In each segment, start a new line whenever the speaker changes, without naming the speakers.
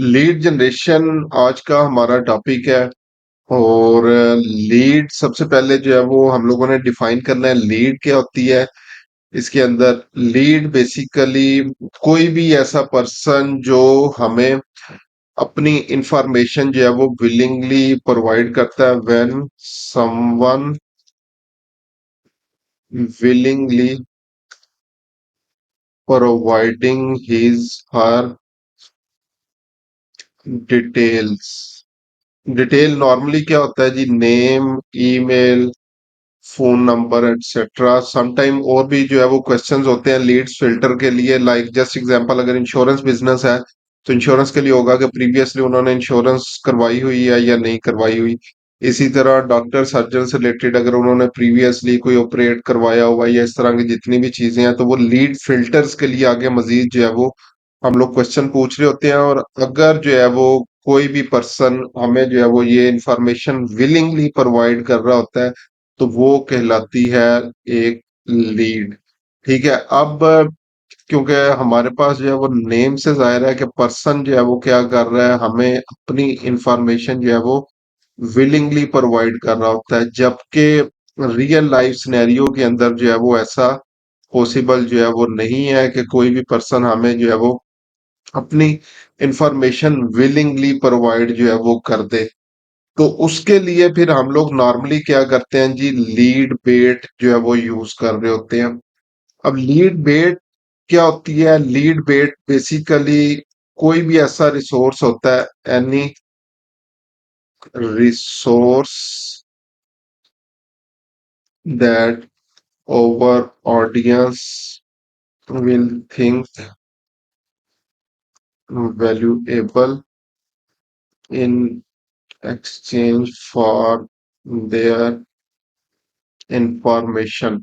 Lead generation आज का हमारा टॉपिक है। और लीड सबसे पहले जो है वो हम लोगों ने डिफाइन करना है, लीड क्या होती है। इसके अंदर लीड बेसिकली कोई भी ऐसा पर्सन जो हमें अपनी इंफॉर्मेशन जो है वो विलिंगली प्रोवाइड करता है। When someone willingly providing his her details. Detail normally क्या होता है जी? Name, email, phone number etcetera. Sometime और भी जो है वो क्वेश्चंस होते हैं लीड्स फिल्टर के लिए। लाइक जस्ट एग्जांपल, अगर इंश्योरेंस बिजनेस है तो इंश्योरेंस के लिए होगा कि प्रीवियसली उन्होंने इंश्योरेंस करवाई हुई है या नहीं करवाई हुई। इसी तरह डॉक्टर सर्जन से रिलेटेड अगर उन्होंने प्रीवियसली कोई ऑपरेट करवाया हुआ है या इस तरह की जितनी भी चीजें हैं, तो वो लीड फिल्टर्स के लिए आगे मजीद जो है वो हम लोग क्वेश्चन पूछ रहे होते हैं। और अगर जो है वो कोई भी पर्सन हमें जो है वो ये इंफॉर्मेशन विलिंगली प्रोवाइड कर रहा होता है, तो वो कहलाती है एक लीड। ठीक है। अब क्योंकि हमारे पास जो है वो नेम से जाहिर है कि पर्सन जो है वो क्या कर रहा है, हमें अपनी इंफॉर्मेशन जो है वो विलिंगली प्रोवाइड कर रहा होता है। जबकि रियल लाइफ सिनेरियो के अंदर जो है वो ऐसा पॉसिबल जो है वो नहीं है कि कोई भी पर्सन हमें जो है वो अपनी इंफॉर्मेशन विलिंगली प्रोवाइड जो है वो कर दे। तो उसके लिए फिर हम लोग नॉर्मली क्या करते हैं जी? लीड बेट जो है वो यूज कर रहे होते हैं। अब लीड बेट क्या होती है? लीड बेट बेसिकली कोई भी ऐसा रिसोर्स होता है, any resource that over audience will think valuable in exchange for their information.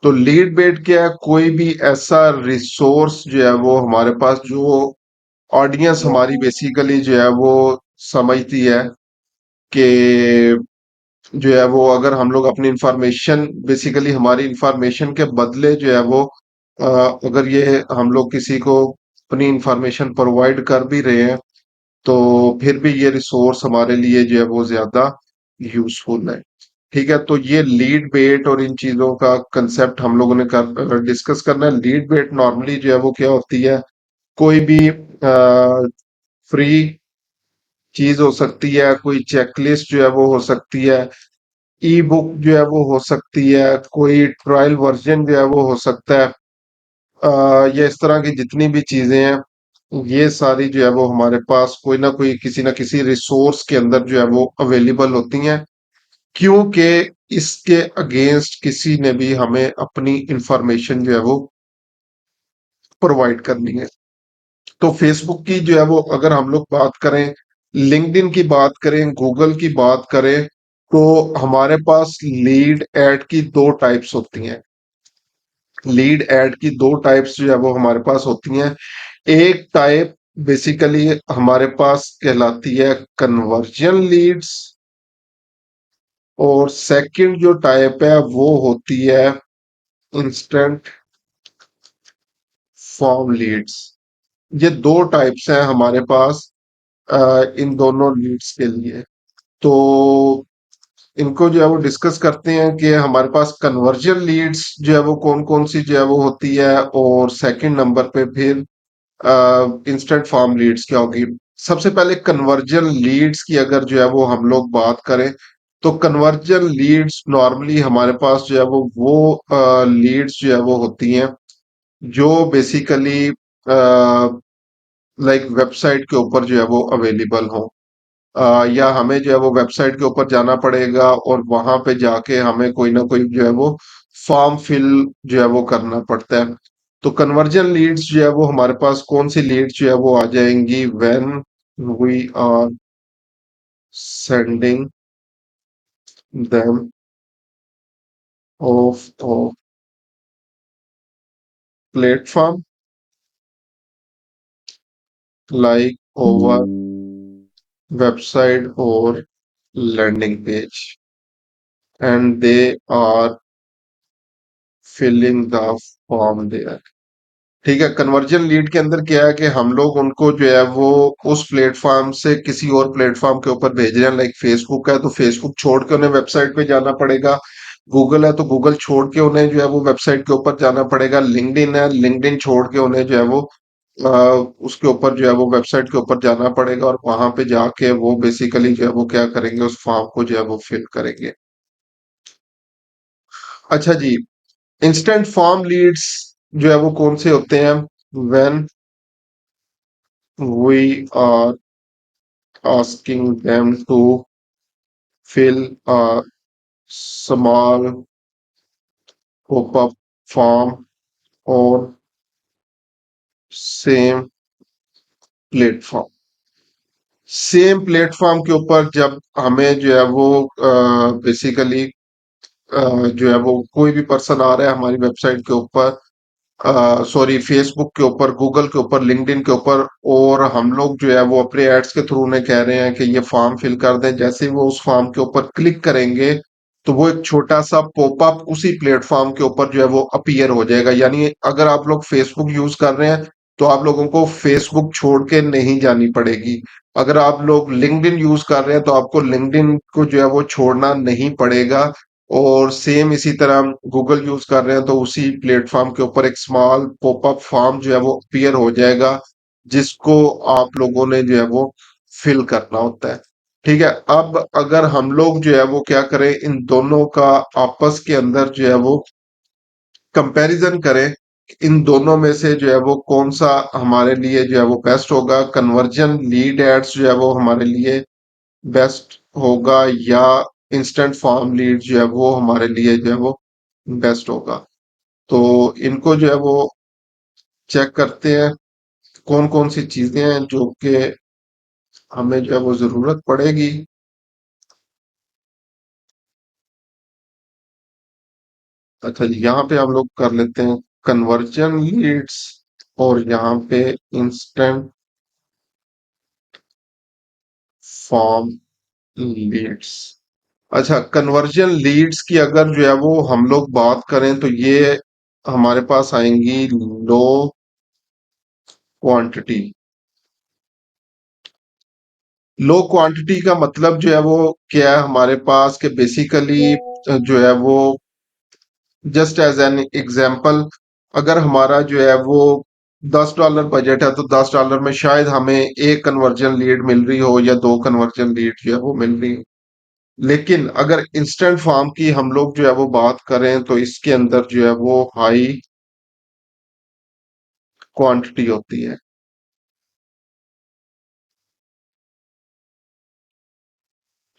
तो लीड बेट क्या है? कोई भी ऐसा रिसोर्स जो है वो हमारे पास, जो ऑडियंस हमारी बेसिकली जो है वो समझती है कि जो है वो अगर हम लोग अपनी इंफॉर्मेशन, बेसिकली हमारी इंफॉर्मेशन के बदले जो है वो अगर ये हम लोग किसी को अपनी इंफॉर्मेशन प्रोवाइड कर भी रहे हैं, तो फिर भी ये रिसोर्स हमारे लिए जो है वो ज्यादा यूजफुल है। ठीक है। तो ये लीड वेट और इन चीजों का कंसेप्ट हम लोगों ने डिस्कस करना है। लीड वेट नॉर्मली जो है वो क्या होती है? कोई भी फ्री चीज हो सकती है, कोई चेकलिस्ट जो है वो हो सकती है, ई बुक जो है वो हो सकती है, कोई ट्रायल वर्जन जो है वो हो सकता है। ये इस तरह की जितनी भी चीजें हैं, ये सारी जो है वो हमारे पास कोई ना कोई किसी ना किसी रिसोर्स के अंदर जो है वो अवेलेबल होती हैं। क्योंकि इसके अगेंस्ट किसी ने भी हमें अपनी इंफॉर्मेशन जो है वो प्रोवाइड करनी है। तो फेसबुक की जो है वो अगर हम लोग बात करें, लिंक्डइन की बात करें, गूगल की बात करें, तो हमारे पास लीड एड की दो टाइप्स होती हैं। लीड एड की दो टाइप्स जो है वो हमारे पास होती हैं। एक टाइप बेसिकली हमारे पास कहलाती है कन्वर्जन लीड्स, और सेकंड जो टाइप है वो होती है इंस्टेंट फॉर्म लीड्स। ये दो टाइप्स हैं हमारे पास इन दोनों लीड्स के लिए। तो इनको जो है वो डिस्कस करते हैं कि हमारे पास कन्वर्जन लीड्स जो है वो कौन कौन सी जो है वो होती है, और सेकंड नंबर पे फिर इंस्टेंट फार्म लीड्स क्या होगी। सबसे पहले कन्वर्जन लीड्स की अगर जो है वो हम लोग बात करें, तो कन्वर्जन लीड्स नॉर्मली हमारे पास जो है वो लीड्स जो है वो होती हैं जो बेसिकली लाइक वेबसाइट के ऊपर जो है वो अवेलेबल हो। या हमें जो है वो वेबसाइट के ऊपर जाना पड़ेगा और वहां पे जाके हमें कोई ना कोई जो है वो फॉर्म फिल जो है वो करना पड़ता है। तो कन्वर्जन लीड्स जो है वो हमारे पास कौन सी लीड्स जो है वो आ जाएंगी? When we are sending them off platform like over website और landing page, and they are filling the form there. ठीक है, कन्वर्जन लीड के अंदर क्या है कि हम लोग उनको जो है वो उस प्लेटफॉर्म से किसी और प्लेटफॉर्म के ऊपर भेज रहे हैं। लाइक फेसबुक है तो फेसबुक छोड़ के उन्हें वेबसाइट पे जाना पड़ेगा, गूगल है तो गूगल छोड़ के उन्हें जो है वो वेबसाइट के ऊपर जाना पड़ेगा, लिंक्डइन है लिंक्डइन छोड़ के उन्हें जो है वो अ, उसके ऊपर जो है वो वेबसाइट के ऊपर जाना पड़ेगा, और वहां पे जाके वो बेसिकली जो है वो क्या करेंगे, उस फॉर्म को जो है वो फिल करेंगे। अच्छा जी, इंस्टेंट फॉर्म लीड्स जो है वो कौन से होते हैं? When we are asking them to fill a small pop-up form on same platform. Same platform के ऊपर जब हमें जो है वो बेसिकली जो है वो कोई भी पर्सन आ रहा है हमारी वेबसाइट के ऊपर, सॉरी फेसबुक के ऊपर, गूगल के ऊपर, लिंक्डइन के ऊपर, और हम लोग जो है वो अपने एड्स के थ्रू उन्हें कह रहे हैं कि ये फॉर्म फिल कर दें, जैसे ही वो उस फॉर्म के ऊपर क्लिक करेंगे तो वो एक छोटा सा पॉपअप उसी प्लेटफॉर्म के ऊपर जो है वो अपीयर हो जाएगा। यानी अगर आप लोग फेसबुक यूज कर रहे हैं तो आप लोगों को फेसबुक छोड़ के नहीं जानी पड़ेगी। अगर आप लोग लिंक्डइन यूज कर रहे हैं तो आपको लिंक्डइन को जो है वो छोड़ना नहीं पड़ेगा। और सेम इसी तरह गूगल यूज कर रहे हैं तो उसी प्लेटफॉर्म के ऊपर एक स्मॉल पॉपअप फॉर्म जो है वो अपीयर हो जाएगा, जिसको आप लोगों ने जो है वो फिल करना होता है। ठीक है, अब अगर हम लोग जो है वो क्या करें, इन दोनों का आपस के अंदर जो है वो कंपैरिजन करें, इन दोनों में से जो है वो कौन सा हमारे लिए जो है वो बेस्ट होगा, कन्वर्जन लीड एड्स जो है वो हमारे लिए बेस्ट होगा, या इंस्टेंट फॉर्म लीड जो है वो हमारे लिए जो है वो बेस्ट होगा। तो इनको जो है वो चेक करते हैं कौन कौन सी चीजें हैं जो कि हमें जो है वो जरूरत पड़ेगी। अच्छा जी, यहाँ पे हम लोग कर लेते हैं कन्वर्जन लीड्स, और यहाँ पे इंस्टेंट फॉर्म लीड्स। अच्छा, कन्वर्जन लीड्स की अगर जो है वो हम लोग बात करें तो ये हमारे पास आएंगी लो क्वांटिटी। लो क्वांटिटी का मतलब जो है वो क्या है हमारे पास, के बेसिकली जो है वो जस्ट एज एन एग्जांपल, अगर हमारा जो है वो $10 बजट है तो $10 में शायद हमें एक कन्वर्जन लीड मिल रही हो या दो कन्वर्जन लीड जो है वो मिल रही हो। लेकिन अगर इंस्टेंट फॉर्म की हम लोग जो है वो बात करें तो इसके अंदर जो है वो हाई क्वांटिटी होती है।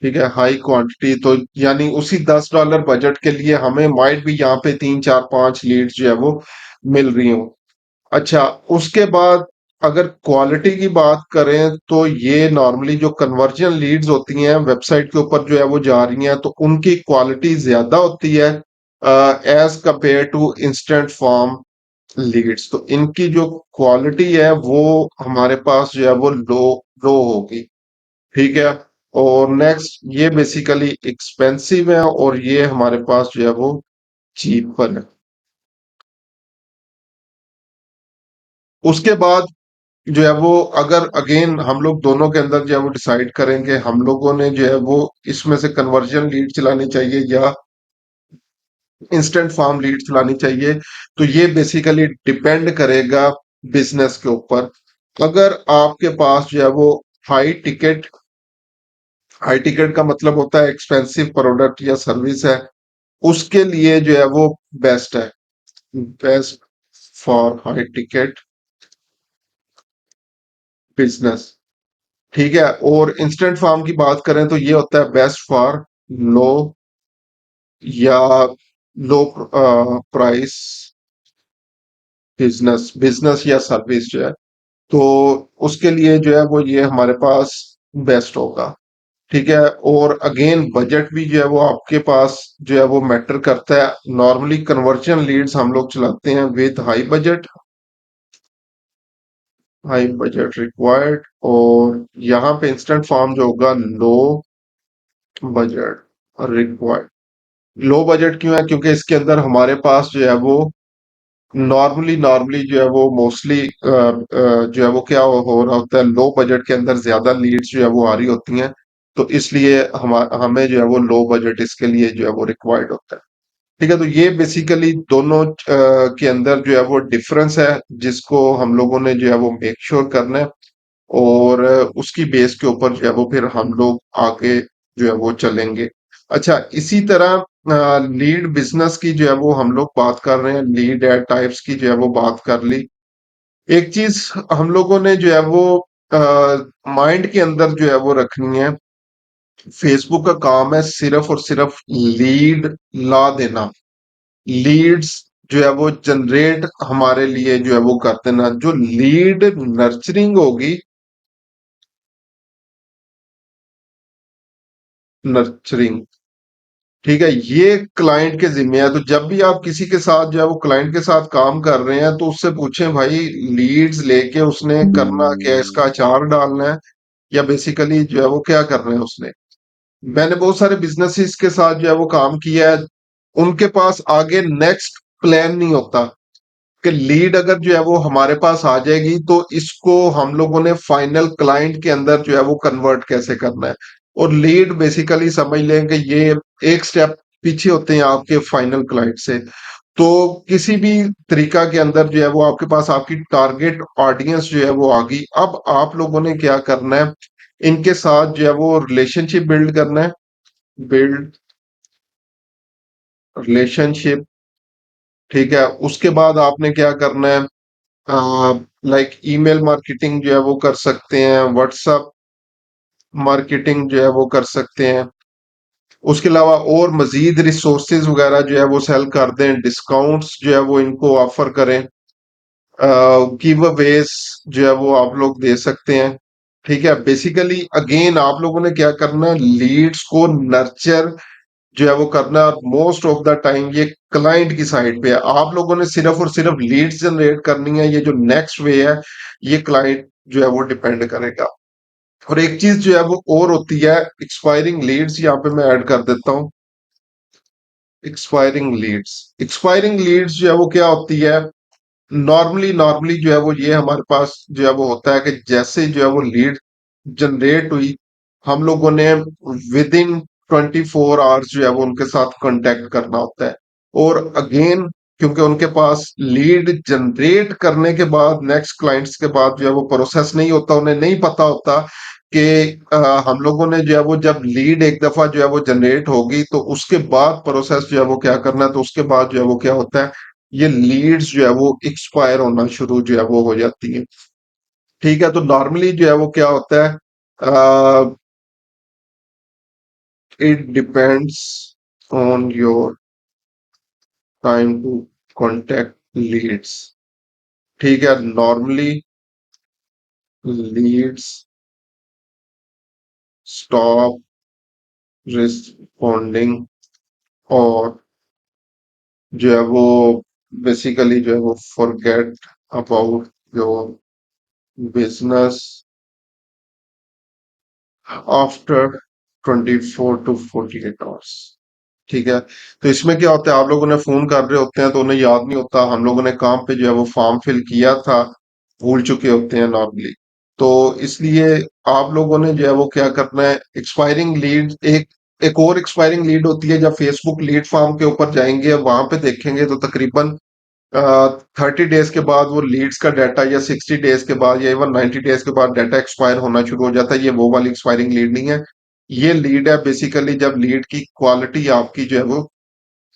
ठीक है, हाई क्वांटिटी तो यानी उसी $10 बजट के लिए हमें माइट भी यहाँ पे 3 4 5 लीड्स जो है वो मिल रही हो। अच्छा, उसके बाद अगर क्वालिटी की बात करें तो ये नॉर्मली जो कन्वर्जन लीड्स होती हैं वेबसाइट के ऊपर जो है वो जा रही हैं तो उनकी क्वालिटी ज्यादा होती है as compare to instant form leads. तो इनकी जो क्वालिटी है वो हमारे पास जो है वो लो लो होगी। ठीक है, और नेक्स्ट ये बेसिकली एक्सपेंसिव है और ये हमारे पास जो है वो चीपर है। उसके बाद जो है वो अगर अगेन हम लोग दोनों के अंदर जो है वो डिसाइड करेंगे हम लोगों ने जो है वो इसमें से कन्वर्जन लीड चलानी चाहिए या इंस्टेंट फॉर्म लीड चलानी चाहिए, तो ये बेसिकली डिपेंड करेगा बिजनेस के ऊपर। अगर आपके पास जो है वो हाई टिकट, हाई टिकट का मतलब होता है एक्सपेंसिव प्रोडक्ट या सर्विस है, उसके लिए जो है वो बेस्ट है, best for high ticket business. ठीक है, और इंस्टेंट फार्म की बात करें तो ये होता है बेस्ट फॉर लो या लो प्राइस बिजनेस, बिजनेस या सर्विस जो है, तो उसके लिए जो है वो ये हमारे पास बेस्ट होगा। ठीक है, और अगेन बजट भी जो है वो आपके पास जो है वो मैटर करता है। नॉर्मली कन्वर्जन लीड्स हम लोग चलाते हैं with high budget, high budget required, और यहाँ पे इंस्टेंट फॉर्म जो होगा low budget required. Low budget क्यों है? क्योंकि इसके अंदर हमारे पास जो है वो नॉर्मली नॉर्मली जो है वो मोस्टली जो है वो क्या हो रहा होता है, लो बजट के अंदर ज्यादा लीड्स जो है वो आ रही होती हैं। तो इसलिए हमें जो है वो लो बजट इसके लिए जो है वो रिक्वायर्ड होता है। ठीक है, तो ये बेसिकली दोनों के अंदर जो है वो डिफरेंस है, जिसको हम लोगों ने जो है वो मेक श्योर करना है। और उसकी बेस के ऊपर जो है वो फिर हम लोग आगे जो है वो चलेंगे। अच्छा, इसी तरह लीड बिजनेस की जो है वो हम लोग बात कर रहे हैं, लीड एड टाइप्स की जो है वो बात कर ली। एक चीज हम लोगों ने जो है वो माइंड के अंदर जो है वो रखनी है, फेसबुक का काम है सिर्फ और सिर्फ लीड ला देना, लीड्स जो है वो जनरेट हमारे लिए जो है वो कर देना। जो लीड नर्चरिंग होगी, नर्चरिंग, ठीक है, ये क्लाइंट के जिम्मे है। तो जब भी आप किसी के साथ जो है वो क्लाइंट के साथ काम कर रहे हैं, तो उससे पूछें भाई, लीड्स लेके उसने करना क्या है, इसका अचार डालना है या बेसिकली जो है वो क्या करना है उसने। मैंने बहुत सारे बिजनेसेस के साथ जो है वो काम किया है, उनके पास आगे नेक्स्ट प्लान नहीं होता कि लीड अगर जो है वो हमारे पास आ जाएगी तो इसको हम लोगों ने फाइनल क्लाइंट के अंदर जो है वो कन्वर्ट कैसे करना है। और लीड बेसिकली समझ लें कि ये एक स्टेप पीछे होते हैं आपके फाइनल क्लाइंट से। तो किसी भी तरीका के अंदर जो है वो आपके पास आपकी टारगेट ऑडियंस जो है वो आ गई। अब आप लोगों ने क्या करना है, इनके साथ जो है वो रिलेशनशिप बिल्ड करना है, बिल्ड रिलेशनशिप। ठीक है, उसके बाद आपने क्या करना है, लाइक ईमेल मार्केटिंग जो है वो कर सकते हैं, व्हाट्सएप मार्केटिंग जो है वो कर सकते हैं। उसके अलावा और मजीद रिसोर्सेज वगैरह जो है वो सेल कर दें, डिस्काउंट्स जो है वो इनको ऑफर करें, गिव अवेज जो है वो आप लोग दे सकते हैं। ठीक है, बेसिकली अगेन आप लोगों ने क्या करना है, लीड्स को नर्चर जो है वो करना। मोस्ट ऑफ द टाइम ये क्लाइंट की साइड पे है, आप लोगों ने सिर्फ और सिर्फ लीड्स जनरेट करनी है। ये जो नेक्स्ट वे है, ये क्लाइंट जो है वो डिपेंड करेगा। और एक चीज जो है वो और होती है, एक्सपायरिंग लीड्स, यहाँ पे मैं ऐड कर देता हूँ। एक्सपायरिंग लीड्स, एक्सपायरिंग लीड्स जो है वो क्या होती है, नॉर्मली नॉर्मली जो है वो ये हमारे पास जो है वो होता है कि जैसे जो है वो लीड जनरेट हुई, हम लोगों ने विद इन 24 आवर्स जो है वो उनके साथ कांटेक्ट करना होता है। और अगेन, क्योंकि उनके पास लीड जनरेट करने के बाद नेक्स्ट क्लाइंट्स के बाद जो है वो प्रोसेस नहीं होता, उन्हें नहीं पता होता कि हम लोगों ने जो है वो जब लीड एक दफा जो है वो जनरेट होगी तो उसके बाद प्रोसेस जो है वो क्या करना है। तो उसके बाद जो है वो क्या होता है, ये लीड्स जो है वो एक्सपायर होना शुरू जो है वो हो जाती है। ठीक है, तो नॉर्मली जो है वो क्या होता है, it depends on your time to contact leads. ठीक है, नॉर्मली लीड्स स्टॉप रिस्पॉन्डिंग, और जो है वो बेसिकली जो है वो forget about your business after 24 to 48 hours. ठीक है, तो इसमें क्या होता है, आप लोगों ने फोन कर रहे होते हैं तो उन्हें याद नहीं होता, हम लोगों ने काम पे जो है वो फॉर्म फिल किया था, भूल चुके होते हैं नॉर्मली। तो इसलिए आप लोगों ने जो है वो क्या करना है, एक्सपायरिंग लीड, एक और एक्सपायरिंग लीड होती है, जब फेसबुक लीड फॉर्म के ऊपर जाएंगे वहां पे देखेंगे तो तकरीबन 30 डेज के बाद वो लीड्स का डाटा, या 60 डेज के बाद, या इवन 90 डेज के बाद डाटा एक्सपायर होना शुरू हो जाता है। ये वो वाली एक्सपायरिंग लीड नहीं है। ये लीड है बेसिकली जब लीड की क्वालिटी आपकी जो है वो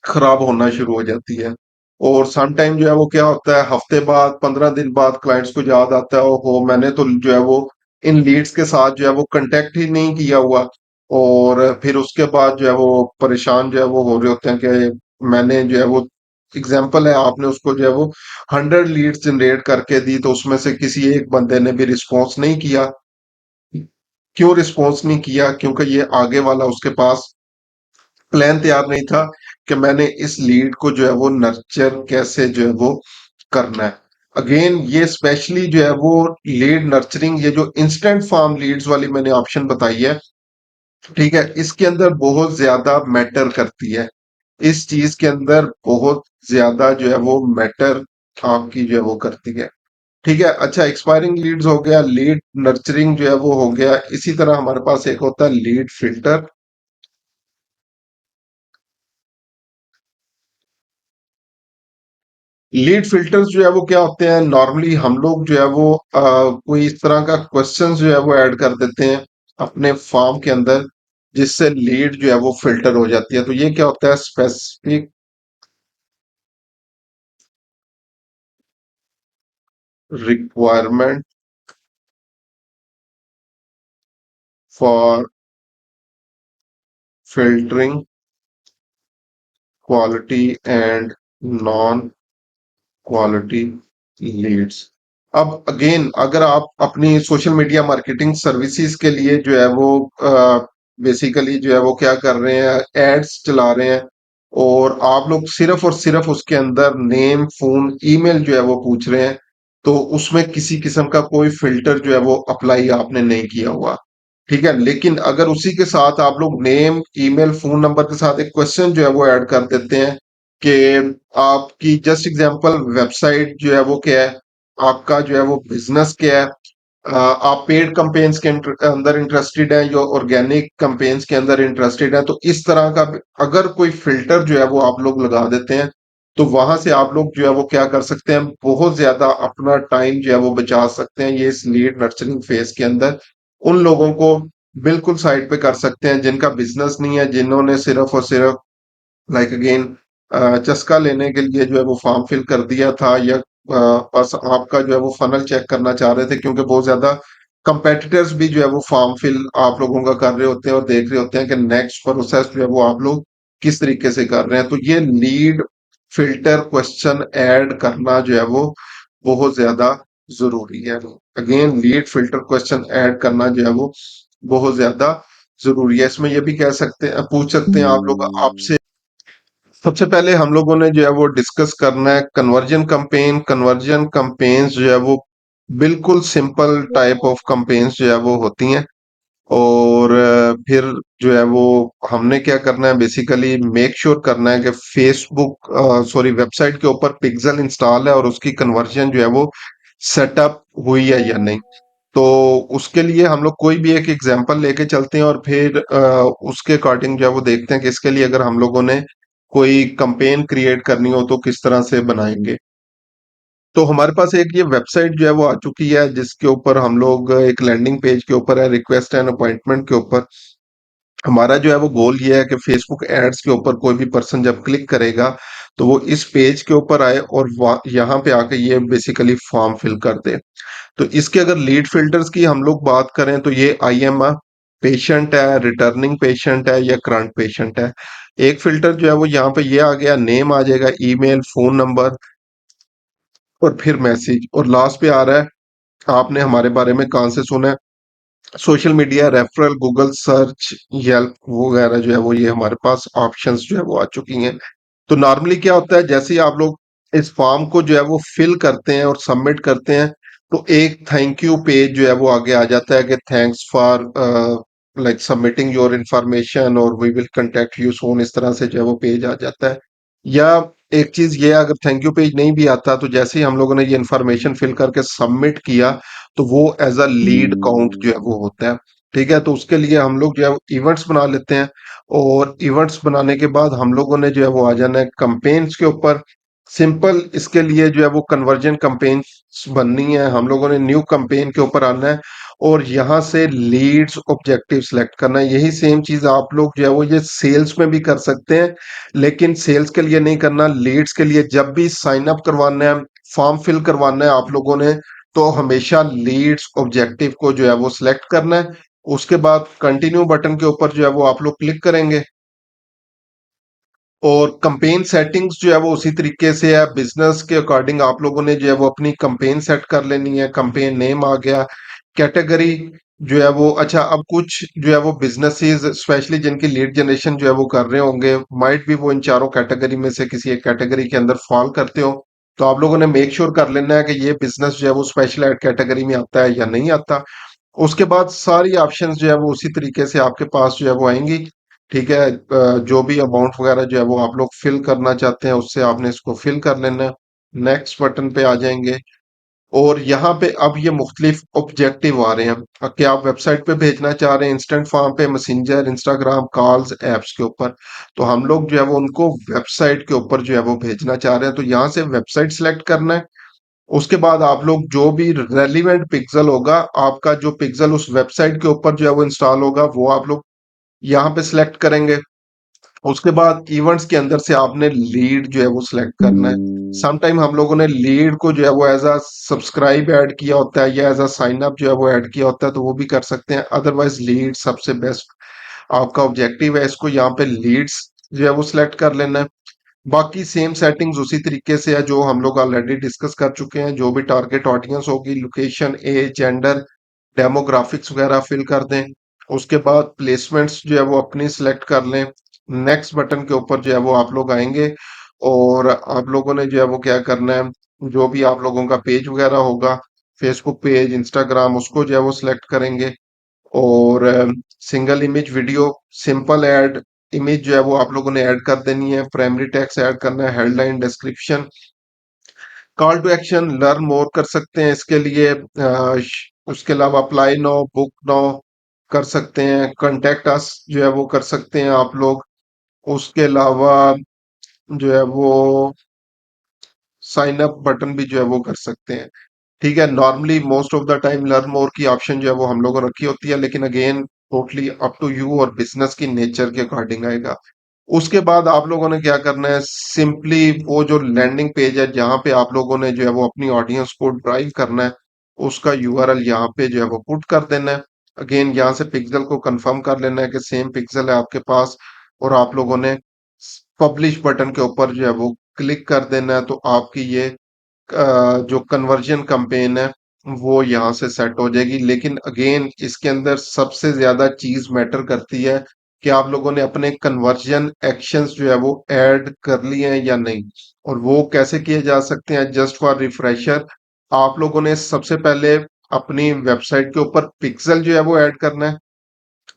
खराब होना शुरू हो जाती है। और सम टाइम जो है वो क्या होता है, हफ्ते बाद, 15 दिन बाद क्लाइंट्स को याद आता है, ओहो मैंने तो जो है वो इन लीड्स के साथ जो है वो कांटेक्ट ही नहीं किया हुआ। और फिर उसके बाद जो है वो परेशान जो है वो हो रहे होते हैं कि मैंने जो है वो, एग्जाम्पल है, आपने उसको जो है वो 100 लीड्स जनरेट करके दी, तो उसमें से किसी एक बंदे ने भी रिस्पॉन्स नहीं किया। क्यों रिस्पॉन्स नहीं किया, क्योंकि ये आगे वाला उसके पास प्लान तैयार नहीं था कि मैंने इस लीड को जो है वो नर्चर कैसे जो है वो करना है। अगेन ये स्पेशली जो है वो लीड नर्चरिंग, ये जो इंस्टेंट फार्म लीड्स वाली मैंने ऑप्शन बताई है, ठीक है, इसके अंदर बहुत ज्यादा मैटर करती है। इस चीज के अंदर बहुत ज्यादा जो है वो मैटर आपकी जो है वो करती है। ठीक है, अच्छा, एक्सपायरिंग लीड्स हो गया, लीड नर्चरिंग जो है वो हो गया। इसी तरह हमारे पास एक होता है लीड फिल्टर। लीड फिल्टर्स जो है वो क्या होते हैं, नॉर्मली हम लोग जो है वो कोई इस तरह का क्वेश्चन जो है वो ऐड कर देते हैं अपने फॉर्म के अंदर, जिससे लीड जो है वो फिल्टर हो जाती है। तो ये क्या होता है, specific requirement for filtering quality and non quality Leeds. अब अगेन अगर आप अपनी सोशल मीडिया मार्केटिंग सर्विसेज के लिए जो है वो बेसिकली जो है वो क्या कर रहे हैं, एड्स चला रहे हैं, और आप लोग सिर्फ और सिर्फ उसके अंदर नेम, फोन, ईमेल जो है वो पूछ रहे हैं, तो उसमें किसी किस्म का कोई फिल्टर जो है वो अप्लाई आपने नहीं किया हुआ। ठीक है, लेकिन अगर उसी के साथ आप लोग नेम, ईमेल, फोन नंबर के साथ एक क्वेश्चन जो है वो ऐड कर देते हैं कि आपकी जस्ट एग्जांपल वेबसाइट जो है वो क्या है, आपका जो है वो बिजनेस क्या है, आप पेड कंपेन्स के अंदर इंटरेस्टेड हैं या ऑर्गेनिक कंपेन्स के अंदर इंटरेस्टेड हैं, तो इस तरह का अगर कोई फिल्टर जो है वो आप लोग लगा देते हैं, तो वहां से आप लोग जो है वो क्या कर सकते हैं, बहुत ज्यादा अपना टाइम जो है वो बचा सकते हैं। ये इस लीड नर्चरिंग फेज के अंदर उन लोगों को बिल्कुल साइड पे कर सकते हैं जिनका बिजनेस नहीं है, जिन्होंने सिर्फ और सिर्फ लाइक अगेन चस्का लेने के लिए जो है वो फॉर्म फिल कर दिया था, या बस आपका जो है वो फनल चेक करना चाह रहे थे, क्योंकि बहुत ज्यादा कंपेटिटर्स भी जो है वो फॉर्म फिल आप लोगों का कर रहे होते हैं और देख रहे होते हैं कि नेक्स्ट प्रोसेस जो है वो आप लोग किस तरीके से कर रहे हैं। तो ये लीड फिल्टर क्वेश्चन ऐड करना जो है वो बहुत ज्यादा जरूरी है। Again lead filter question add करना जो है वो बहुत ज्यादा जरूरी है। इसमें ये भी कह सकते हैं, पूछ सकते हैं आप लोग आपसे। सबसे पहले हम लोगों ने जो है वो डिस्कस करना है कन्वर्जन कैंपेन। कन्वर्जन कैंपेन्स जो है वो बिल्कुल सिंपल टाइप ऑफ कैंपेन्स जो है वो होती हैं, और फिर जो है वो हमने क्या करना है, बेसिकली मेक श्योर करना है कि फेसबुक सॉरी वेबसाइट के ऊपर पिक्सल इंस्टॉल है और उसकी कन्वर्जन जो है वो सेटअप हुई है या नहीं। तो उसके लिए हम लोग कोई भी एक एग्जांपल लेके चलते हैं, और फिर उसके अकॉर्डिंग जो है वो देखते हैं कि इसके लिए अगर हम लोगों ने कोई कैंपेन क्रिएट करनी हो तो किस तरह से बनाएंगे। तो हमारे पास एक ये वेबसाइट जो है वो आ चुकी है, जिसके ऊपर हम लोग एक लैंडिंग पेज के ऊपर है, रिक्वेस्ट एंड अपॉइंटमेंट के ऊपर। हमारा जो है वो गोल ये है कि फेसबुक एड्स के ऊपर कोई भी पर्सन जब क्लिक करेगा तो वो इस पेज के ऊपर आए और यहाँ पे आके ये बेसिकली फॉर्म फिल कर दे। तो इसके अगर लीड फिल्टर्स की हम लोग बात करें तो ये आई एम अ पेशेंट है, रिटर्निंग पेशेंट है, या करंट पेशेंट है। एक फिल्टर जो है वो यहाँ पे ये आ गया, नेम आ जाएगा, ईमेल, फोन नंबर, और फिर मैसेज, और लास्ट पे आ रहा है आपने हमारे बारे में कहाँ से सुना है, social media, referral, Google search, Yelp वगैरह जो है वो ये हमारे पास ऑप्शंस जो है वो आ चुकी हैं। तो नॉर्मली क्या होता है, जैसे ही आप लोग इस फॉर्म को जो है वो फिल करते हैं और सबमिट करते हैं, तो एक थैंक यू पेज जो है वो आगे आ जाता है कि thanks for like submitting your information और we will contact you soon, इस तरह से जो है वो पेज आ जाता है। या एक चीज ये, अगर थैंक यू पेज नहीं भी आता तो जैसे ही हम लोगों ने ये इन्फॉर्मेशन फिल करके सबमिट किया, तो वो एज अ लीड काउंट जो है वो होता है। ठीक है, तो उसके लिए हम लोग जो है इवेंट्स बना लेते हैं, और इवेंट्स बनाने के बाद हम लोगों ने जो है वो आ जाना है कंपेन्स के ऊपर। सिंपल इसके लिए जो है वो कन्वर्जन कंपेन्स बननी है, हम लोगों ने न्यू कंपेन के ऊपर आना है, और यहाँ से लीड्स ऑब्जेक्टिव सेलेक्ट करना है। यही सेम चीज आप लोग जो है वो ये सेल्स में भी कर सकते हैं, लेकिन सेल्स के लिए नहीं करना, लीड्स के लिए जब भी साइन अप करवाना है, फॉर्म फिल करवाना है आप लोगों ने, तो हमेशा लीड्स ऑब्जेक्टिव को जो है वो सिलेक्ट करना है। उसके बाद कंटिन्यू बटन के ऊपर जो है वो आप लोग क्लिक करेंगे, और कंपेन सेटिंग्स जो है वो उसी तरीके से है, बिजनेस के अकॉर्डिंग आप लोगों ने जो है वो अपनी कंपेन सेट कर लेनी है। कंपेन नेम आ गया, कैटेगरी जो है वो, अच्छा, अब कुछ जो है वो बिजनेसेस स्पेशली जिनकी लीड जनरेशन जो है वो कर रहे होंगे, माइट भी वो इन चारों कैटेगरी में से किसी एक कैटेगरी के अंदर फॉल करते हो, तो आप लोगों ने मेक श्योर कर लेना है कि ये बिजनेस जो है वो स्पेशल एड कैटेगरी में आता है या नहीं आता। उसके बाद सारी ऑप्शंस जो है वो उसी तरीके से आपके पास जो है वो आएंगी। ठीक है, जो भी अमाउंट वगैरह जो है वो आप लोग फिल करना चाहते हैं उससे आपने इसको फिल कर लेना है। नेक्स्ट बटन पे आ जाएंगे और यहाँ पे अब ये मुख्तलिफ ऑब्जेक्टिव आ रहे हैं कि आप वेबसाइट पे भेजना चाह रहे हैं इंस्टेंट फॉर्म पे, मैसेंजर, इंस्टाग्राम, कॉल्स, एप्स के ऊपर। तो हम लोग जो है वो उनको वेबसाइट के ऊपर जो है वो भेजना चाह रहे हैं, तो यहाँ से वेबसाइट सिलेक्ट करना है। उसके बाद आप लोग जो भी रेलिवेंट पिक्सल होगा, आपका जो पिक्सल उस वेबसाइट के ऊपर जो है वो इंस्टॉल होगा, वो आप लोग यहाँ पे सिलेक्ट करेंगे। उसके बाद इवेंट्स के अंदर से आपने लीड जो है वो सिलेक्ट करना है। सम टाइम हम लोगों ने लीड को जो है वो एज अ सब्सक्राइब ऐड किया होता है या एज अ साइन अप जो है वो ऐड किया होता है, तो वो भी कर सकते हैं। अदरवाइज लीड सबसे बेस्ट आपका ऑब्जेक्टिव है, इसको यहाँ पे लीड्स जो है वो सिलेक्ट कर लेना है। बाकी सेम सेटिंग्स उसी तरीके से है जो हम लोग ऑलरेडी डिस्कस कर चुके हैं। जो भी टारगेट ऑडियंस होगी, लोकेशन, एज, जेंडर, डेमोग्राफिक्स वगैरह फिल कर दें। उसके बाद प्लेसमेंट्स जो है वो अपनी सिलेक्ट कर लें। नेक्स्ट बटन के ऊपर जो है वो आप लोग आएंगे और आप लोगों ने जो है वो क्या करना है, जो भी आप लोगों का पेज वगैरह होगा, फेसबुक पेज, इंस्टाग्राम, उसको जो है वो सिलेक्ट करेंगे। और single image video, simple add image जो है वो आप लोगों ने ऐड कर देनी है। प्राइमरी टेक्स्ट ऐड करना है, headline, description, call to action, learn more कर सकते हैं इसके लिए। उसके अलावा अप्लाई नाउ, बुक नाउ कर सकते हैं। कॉन्टेक्ट अस जो है वो कर सकते हैं आप लोग। उसके अलावा जो है वो साइन अप बटन भी जो है वो कर सकते हैं। ठीक है, normally most of the time learn more की ऑप्शन जो है वो हम लोगों ने रखी होती है, लेकिन again totally up to you और बिजनेस की नेचर के अकॉर्डिंग आएगा। उसके बाद आप लोगों ने क्या करना है, सिंपली वो जो लैंडिंग पेज है जहां पे आप लोगों ने जो है वो अपनी ऑडियंस को ड्राइव करना है, उसका यूआरएल यहाँ पे जो है वो पुट कर देना है। अगेन यहाँ से पिक्सल को कंफर्म कर लेना है कि सेम पिक्सल है आपके पास, और आप लोगों ने पब्लिश बटन के ऊपर जो है वो क्लिक कर देना है। तो आपकी ये जो कन्वर्जन कैंपेन है वो यहाँ से सेट हो जाएगी। लेकिन अगेन इसके अंदर सबसे ज्यादा चीज मैटर करती है कि आप लोगों ने अपने कन्वर्जन एक्शंस जो है वो ऐड कर लिए हैं या नहीं। और वो कैसे किए जा सकते हैं, जस्ट फॉर रिफ्रेशर, आप लोगों ने सबसे पहले अपनी वेबसाइट के ऊपर पिक्सल जो है वो ऐड करना है।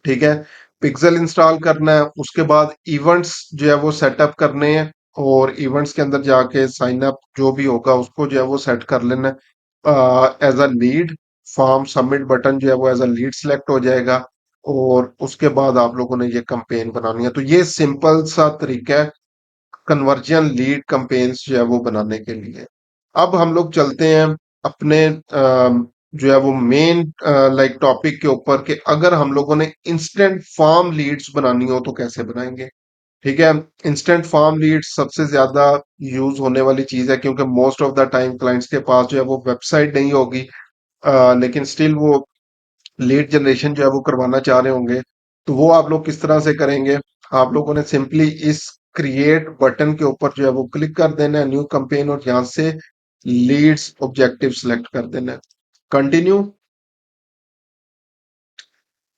ठीक है, पिक्सल इंस्टॉल करना है। उसके बाद इवेंट्स जो है वो सेटअप करने हैं, और इवेंट्स के अंदर जाके साइन अप जो भी होगा उसको जो है वो सेट कर लेना है as a lead. Form submit button जो है वो एज अ लीड सिलेक्ट हो जाएगा, और उसके बाद आप लोगों ने ये कैंपेन बनानी है। तो ये सिंपल सा तरीका है कन्वर्जन लीड कैंपेन्स जो है वो बनाने के लिए। अब हम लोग चलते हैं अपने जो है वो मेन लाइक टॉपिक के ऊपर, कि अगर हम लोगों ने इंस्टेंट फार्म लीड्स बनानी हो तो कैसे बनाएंगे। ठीक है, इंस्टेंट फार्म लीड्स सबसे ज्यादा यूज होने वाली चीज है, क्योंकि most of the time clients के पास जो है वो वेबसाइट नहीं होगी, लेकिन स्टिल वो लीड जनरेशन जो है वो करवाना चाह रहे होंगे। तो वो आप लोग किस तरह से करेंगे, आप लोगों ने सिंपली इस क्रिएट बटन के ऊपर जो है वो क्लिक कर देना है, न्यू कैंपेन, और यहां से लीड्स ऑब्जेक्टिव सिलेक्ट कर देना है। Continue.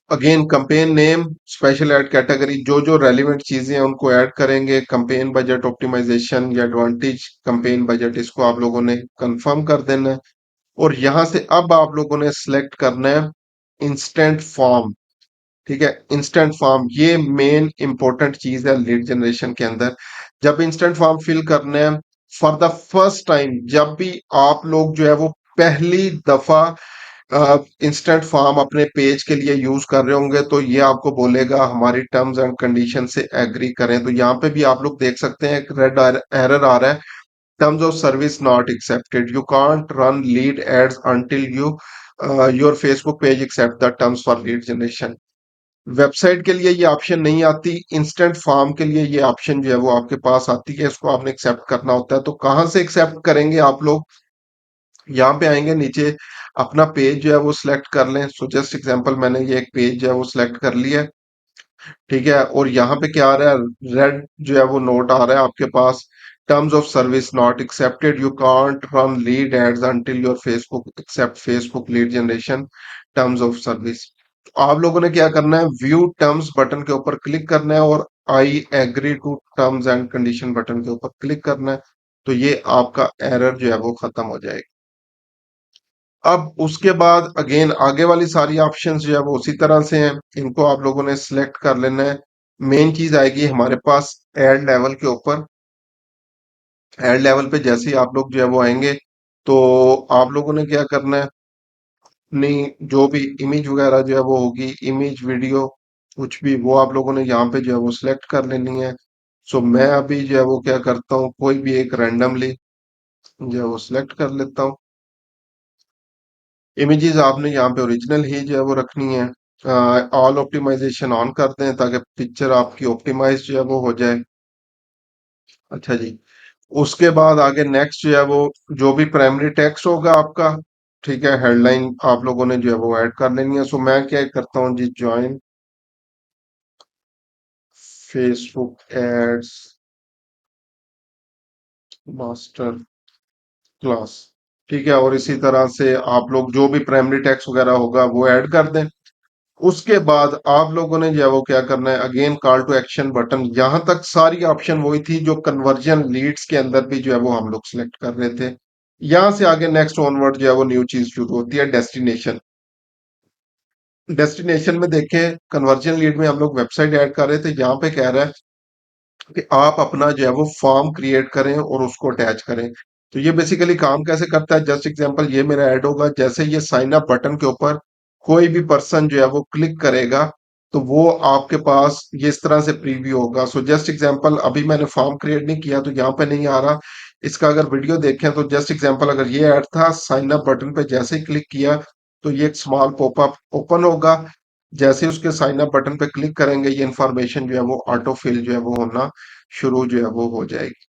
Again campaign name, special add category, जो जो रेलिवेंट चीजें हैं उनको ऐड करेंगे। कैंपेन बजट, ऑप्टिमाइजेशन या एडवांटेज कैंपेन बजट, इसको आप लोगों ने कंफर्म कर देना है। और यहां से अब आप लोगों ने सिलेक्ट करना है इंस्टेंट फॉर्म। ठीक है, इंस्टेंट फॉर्म ये मेन इंपॉर्टेंट चीज है लीड जनरेशन के अंदर। जब इंस्टेंट फॉर्म फिल करने हैं फॉर द फर्स्ट टाइम, जब भी आप लोग जो है वो पहली दफा इंस्टेंट फॉर्म अपने पेज के लिए यूज कर रहे होंगे, तो ये आपको बोलेगा हमारी टर्म्स एंड कंडीशन से एग्री करें। तो यहाँ पे भी आप लोग देख सकते हैं एक रेड एरर आ रहा है, terms of service not accepted, you can't run lead ads until you your Facebook page accept the terms for lead generation. Website के लिए ये ऑप्शन नहीं आती, इंस्टेंट फॉर्म के लिए ये ऑप्शन जो है वो आपके पास आती है, इसको आपने एक्सेप्ट करना होता है। तो कहाँ से एक्सेप्ट करेंगे आप लोग, यहाँ पे आएंगे नीचे, अपना पेज जो है वो सिलेक्ट कर लें। सो जस्ट एग्जांपल मैंने ये एक पेज जो है वो सिलेक्ट कर लिया है। ठीक है, और यहाँ पे क्या आ रहा है, रेड जो है वो नोट आ रहा है आपके पास, terms of service not accepted, you can't run lead ads until your Facebook accept Facebook lead generation terms of service. आप लोगों ने क्या करना है, व्यू टर्म्स बटन के ऊपर क्लिक करना है, और I agree to terms and condition button के ऊपर क्लिक करना है। तो ये आपका एरर जो है वो खत्म हो जाएगा। अब उसके बाद अगेन आगे वाली सारी ऑप्शंस जो है वो उसी तरह से हैं, इनको आप लोगों ने सिलेक्ट कर लेना है। मेन चीज आएगी हमारे पास एड लेवल के ऊपर। एड लेवल पे जैसे ही आप लोग जो है वो आएंगे, तो आप लोगों ने क्या करना है, अपनी जो भी इमेज वगैरह जो है वो होगी, इमेज वीडियो कुछ भी, वो आप लोगों ने यहाँ पे जो है वो सिलेक्ट कर लेनी है। सो मैं अभी जो है वो क्या करता हूँ, कोई भी एक रैंडमली जो है वो सिलेक्ट कर लेता हूँ। इमेजेस आपने यहाँ पे ओरिजिनल ही जो है वो रखनी है। ऑल ऑप्टिमाइजेशन ऑन कर दें ताकि पिक्चर आपकी ऑप्टिमाइज जो है वो हो जाए। अच्छा जी, उसके बाद आगे नेक्स्ट जो है वो, जो भी प्राइमरी टेक्स्ट होगा आपका, ठीक है, हेडलाइन आप लोगों ने जो है वो ऐड कर लेनी है। सो मैं क्या करता हूँ जी, join Facebook ads master class, ठीक है, और इसी तरह से आप लोग जो भी प्राइमरी टेक्स्ट वगैरह होगा वो ऐड कर दें। उसके बाद आप लोगों ने जो है वो क्या करना है, again call to action button, यहां तक सारी ऑप्शन वही थी जो कन्वर्जन लीड्स के अंदर भी जो है वो हम लोग सिलेक्ट कर रहे थे। यहां से आगे नेक्स्ट ऑनवर्ड जो है वो न्यू चीज शुरू होती है, डेस्टिनेशन। डेस्टिनेशन में देखें, कन्वर्जन लीड में हम लोग वेबसाइट ऐड कर रहे थे, यहाँ पे कह रहा है कि आप अपना जो है वो फॉर्म क्रिएट करें और उसको अटैच करें। तो ये बेसिकली काम कैसे करता है, जस्ट एग्जांपल ये मेरा ऐड होगा, जैसे ये साइन अप बटन के ऊपर कोई भी पर्सन जो है वो क्लिक करेगा, तो वो आपके पास ये इस तरह से प्रीव्यू होगा। सो जस्ट एग्जांपल, अभी मैंने फॉर्म क्रिएट नहीं किया तो यहाँ पे नहीं आ रहा। इसका अगर वीडियो देखें तो जस्ट एग्जांपल, अगर ये ऐड था, साइन अप बटन पे जैसे ही क्लिक किया तो ये एक स्मॉल पॉपअप ओपन होगा। जैसे ही उसके साइन अप बटन पे क्लिक करेंगे, ये इंफॉर्मेशन जो है वो ऑटो फिल जो है वो होना शुरू जो है वो हो जाएगी।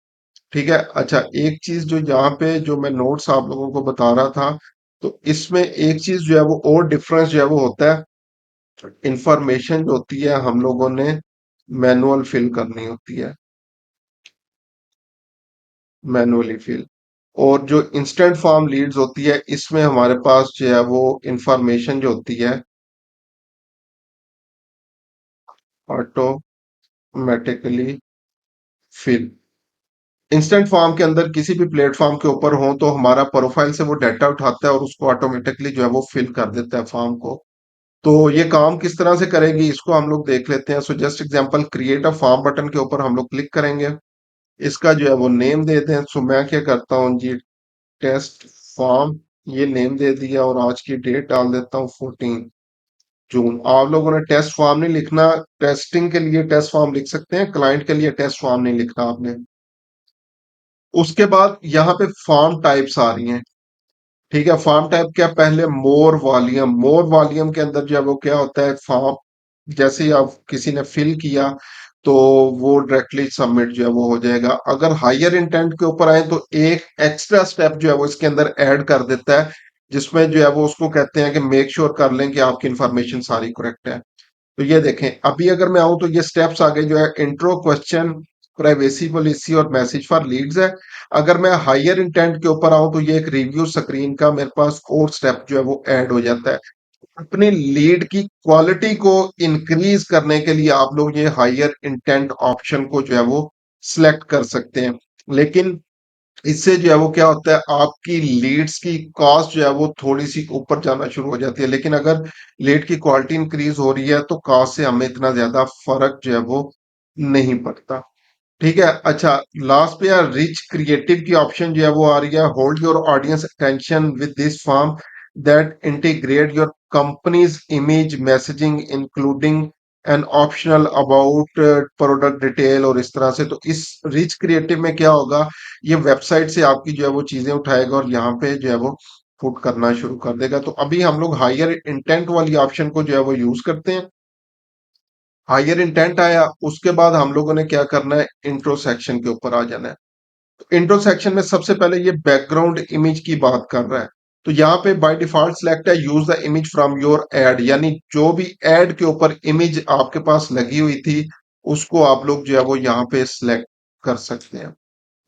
ठीक है। अच्छा, एक चीज जो यहाँ पे जो मैं नोट्स आप लोगों को बता रहा था, तो इसमें एक चीज जो है वो और डिफरेंस जो है वो होता है, इंफॉर्मेशन जो होती है हम लोगों ने मैनुअल फिल करनी होती है, मैनुअली फिल। और जो इंस्टेंट फॉर्म लीड्स होती है, इसमें हमारे पास जो है वो इंफॉर्मेशन जो होती है ऑटोमेटिकली फिल। इंस्टेंट फॉर्म के अंदर किसी भी प्लेटफॉर्म के ऊपर हो तो हमारा प्रोफाइल से वो डाटा उठाता है और उसको ऑटोमेटिकली जो है वो फिल कर देता है फॉर्म को। तो ये काम किस तरह से करेगी, इसको हम लोग देख लेते हैं। So just example, create a form button के ऊपर हम लोग क्लिक करेंगे, इसका जो है वो नेम दे दें। सो मैं क्या करता हूँ जी, टेस्ट फॉर्म, ये नेम दे दिया और आज की डेट डाल देता हूँ 14 जून। आप लोगों ने टेस्ट फॉर्म नहीं लिखना, टेस्टिंग के लिए टेस्ट फॉर्म लिख सकते हैं, क्लाइंट के लिए टेस्ट फॉर्म नहीं लिखना आपने। उसके बाद यहाँ पे फॉर्म टाइप्स आ रही हैं, ठीक है। फॉर्म टाइप क्या, पहले मोर वॉल्यूम, मोर वॉल्यूम के अंदर जो है वो क्या होता है, फॉर्म जैसे ही आप किसी ने फिल किया तो वो डायरेक्टली सबमिट जो है वो हो जाएगा। अगर हायर इंटेंट के ऊपर आए तो एक एक्स्ट्रा स्टेप जो है वो इसके अंदर ऐड कर देता है, जिसमें जो है वो उसको कहते हैं कि मेक श्योर कर लें कि आपकी इंफॉर्मेशन सारी करेक्ट है। तो ये देखें, अभी अगर मैं आऊं तो ये स्टेप्स आगे जो है, इंट्रो, क्वेश्चन, प्राइवेसी पॉलिसी और मैसेज फॉर लीड्स है। अगर मैं हायर इंटेंट के ऊपर आऊं तो ये एक रिव्यू स्क्रीन का मेरे पास और स्टेप जो है वो ऐड हो जाता है। अपनी लीड की क्वालिटी को इंक्रीज करने के लिए आप लोग ये हायर इंटेंट ऑप्शन को जो है वो सिलेक्ट कर सकते हैं। लेकिन इससे जो है वो क्या होता है, आपकी लीड्स की कॉस्ट जो है वो थोड़ी सी ऊपर जाना शुरू हो जाती है। लेकिन अगर लीड की क्वालिटी इंक्रीज हो रही है तो कॉस्ट से हमें इतना ज्यादा फर्क जो है वो नहीं पड़ता। ठीक है। अच्छा, लास्ट पे यार रिच क्रिएटिव की ऑप्शन जो है वो आ रही है, hold your audience attention with this form that integrate your companies image messaging including an optional about product detail, और इस तरह से। तो इस रिच क्रिएटिव में क्या होगा, ये वेबसाइट से आपकी जो है वो चीजें उठाएगा और यहाँ पे जो है वो पुट करना शुरू कर देगा। तो अभी हम लोग हायर इंटेंट वाली ऑप्शन को जो है वो यूज करते हैं। हायर इंटेंट आया, उसके बाद हम लोगों ने क्या करना है, इंट्रो सेक्शन के ऊपर आ जाना है। तो इंट्रो सेक्शन में सबसे पहले ये बैकग्राउंड इमेज की बात कर रहा है। तो यहाँ पे बाय डिफॉल्ट सिलेक्ट है use the image from your add, यानी जो भी एड के ऊपर इमेज आपके पास लगी हुई थी उसको आप लोग जो है वो यहाँ पे सिलेक्ट कर सकते हैं।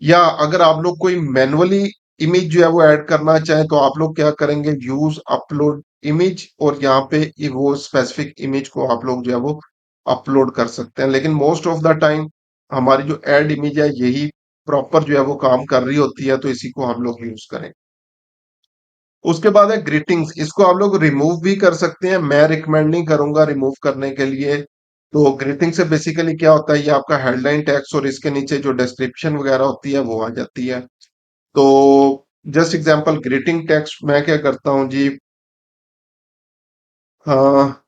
या अगर आप लोग कोई मैनुअली इमेज जो है वो ऐड करना चाहें तो आप लोग क्या करेंगे, यूज अपलोड इमेज, और यहाँ पे वो स्पेसिफिक इमेज को आप लोग जो है वो अपलोड कर सकते हैं। लेकिन मोस्ट ऑफ द टाइम हमारी जो एड इमेज है यही प्रॉपर जो है वो काम कर रही होती है, तो इसी को हम लोग यूज करें। उसके बाद है ग्रीटिंग्स, इसको आप लोग रिमूव भी कर सकते हैं, मैं रिकमेंड नहीं करूंगा रिमूव करने के लिए। तो ग्रीटिंग से बेसिकली क्या होता है, ये आपका हेडलाइन टेक्स्ट और इसके नीचे जो डिस्क्रिप्शन वगैरह होती है वो आ जाती है। तो जस्ट एग्जांपल ग्रीटिंग टेक्स्ट मैं क्या करता हूँ जी, हाँ,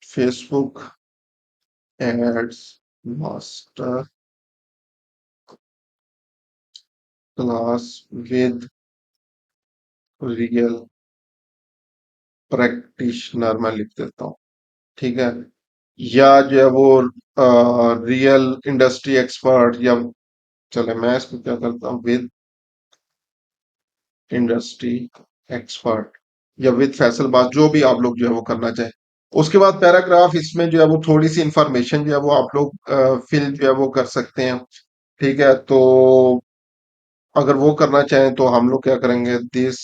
Facebook ads master class with real practitioner मैं लिख देता हूँ, ठीक है। या जो है वो रियल इंडस्ट्री एक्सपर्ट, या चले मैं इसको क्या करता हूँ, विद इंडस्ट्री एक्सपर्ट, या विद फैसल बात, जो भी आप लोग जो है वो करना चाहें। उसके बाद पैराग्राफ, इसमें जो है वो थोड़ी सी इंफॉर्मेशन जो है वो आप लोग फिल जो है वो कर सकते हैं, ठीक है। तो अगर वो करना चाहें तो हम लोग क्या करेंगे, this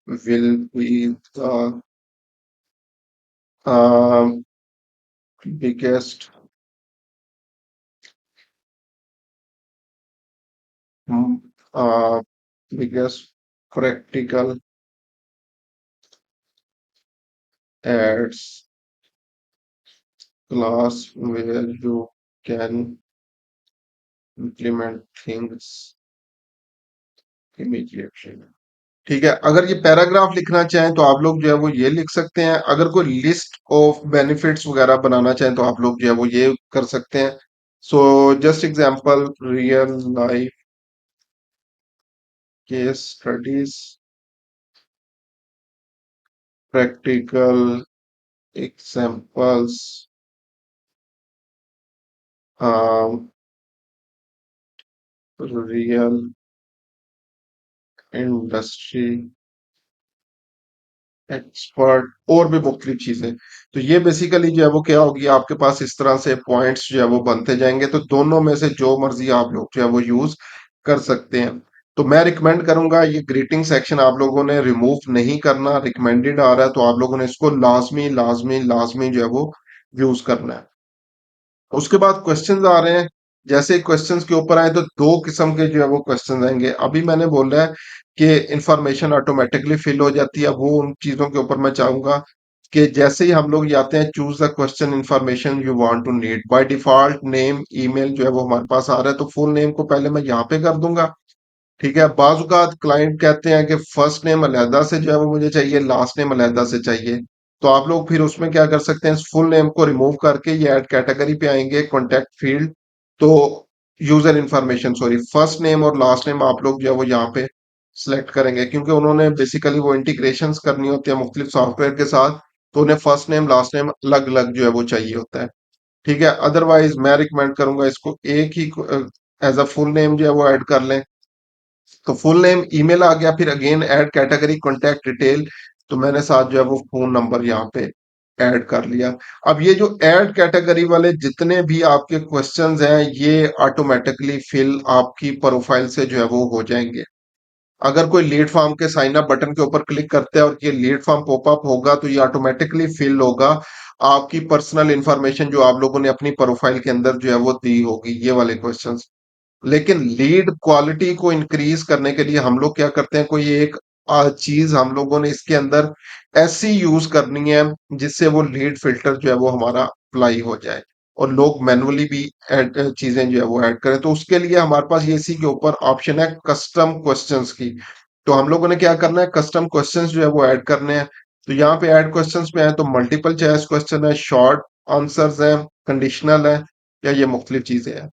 will be the biggest biggest practical ads class where you can implement things immediately। ठीक है, अगर ये पैराग्राफ लिखना चाहें तो आप लोग जो है वो ये लिख सकते हैं। अगर कोई लिस्ट ऑफ बेनिफिट्स वगैरह बनाना चाहें तो आप लोग जो है वो ये कर सकते हैं। So just example, real life case studies, practical examples, real industry expert, और भी मुख्तलिफ चीजें। तो ये बेसिकली जो है वो क्या होगी, आपके पास इस तरह से पॉइंट्स जो है वो बनते जाएंगे, तो दोनों में से जो मर्जी आप लोग जो है वो यूज कर सकते हैं। तो मैं रिकमेंड करूंगा, ये ग्रीटिंग सेक्शन आप लोगों ने रिमूव नहीं करना, रिकमेंडेड आ रहा है, तो आप लोगों ने इसको लाजमी लाजमी लाजमी जो है वो यूज करना है। उसके बाद क्वेश्चंस आ रहे हैं। जैसे क्वेश्चंस के ऊपर आए तो दो किस्म के जो है वो क्वेश्चंस आएंगे। अभी मैंने बोला है कि इंफॉर्मेशन ऑटोमेटिकली फिल हो जाती है, वो उन चीजों के ऊपर मैं चाहूंगा कि जैसे ही हम लोग ये आते हैं, choose the question information you want to need, by default name email जो है वो हमारे पास आ रहा है, तो फुल नेम को पहले मैं यहाँ पे कर दूंगा, ठीक है। बाजुकात क्लाइंट कहते हैं कि फर्स्ट नेम अलहदा से जो है वो मुझे चाहिए, लास्ट नेम अलहदा से चाहिए। तो आप लोग फिर उसमें क्या कर सकते हैं, फुल नेम को रिमूव करके ये ऐड कैटेगरी पे आएंगे, कॉन्टेक्ट फील्ड, तो user information, sorry, first name और लास्ट नेम आप लोग जो है वो यहाँ पे सिलेक्ट करेंगे, क्योंकि उन्होंने बेसिकली वो इंटीग्रेशन करनी होती है मुख्तलिफ सॉफ्टवेयर के साथ, तो उन्हें फर्स्ट नेम लास्ट नेम अलग अलग जो है वो चाहिए होता है, ठीक है। अदरवाइज मैं रिकमेंड करूंगा इसको एक ही एज अ फुल नेम जो है वो ऐड कर लें। तो फुल नेम ईमेल आ गया, फिर again add category contact detail, तो मैंने साथ जो है वो फोन नंबर यहाँ पे ऐड कर लिया। अब ये जो ऐड कैटेगरी वाले जितने भी आपके क्वेश्चंस हैं, ये ऑटोमेटिकली फिल आपकी प्रोफाइल से जो है वो हो जाएंगे। अगर कोई लीड फॉर्म के साइन अप बटन के ऊपर क्लिक करते हैं और ये लीड फॉर्म पॉपअप होगा, तो ये ऑटोमेटिकली फिल होगा आपकी पर्सनल इंफॉर्मेशन जो आप लोगों ने अपनी प्रोफाइल के अंदर जो है वो दी होगी, ये वाले क्वेश्चंस। लेकिन लीड क्वालिटी को इंक्रीज करने के लिए हम लोग क्या करते हैं, कोई एक चीज हम लोगों ने इसके अंदर ऐसी यूज करनी है जिससे वो लीड फिल्टर जो है वो हमारा अप्लाई हो जाए और लोग मैनुअली भी चीजें जो है वो ऐड करें। तो उसके लिए हमारे पास ये इसी के ऊपर ऑप्शन है कस्टम क्वेश्चंस की। तो हम लोगों ने क्या करना है, कस्टम क्वेश्चंस जो है वो ऐड करने हैं। तो यहाँ पे ऐड क्वेश्चंस में है तो मल्टीपल चॉइस क्वेश्चन है, शॉर्ट आंसर्स है, कंडीशनल है, या ये मुख्तलिफ चीजें हैं।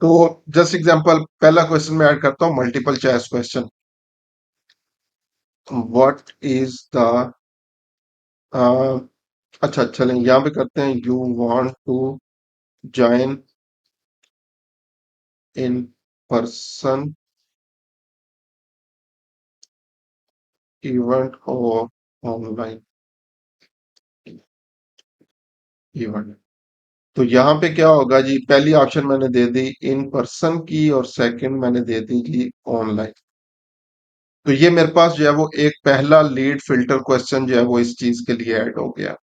तो जस्ट एग्जांपल, पहला क्वेश्चन मैं ऐड करता हूँ, multiple choice question. What is the, अच्छा चलें यहाँ पे करते हैं, you want to join in person event और ऑनलाइन इवेंट। तो यहाँ पे क्या होगा जी, पहली ऑप्शन मैंने दे दी इन पर्सन की और सेकंड मैंने दे दी जी ऑनलाइन। तो ये मेरे पास जो है वो एक पहला लीड फिल्टर क्वेश्चन जो है वो इस चीज के लिए ऐड हो गया।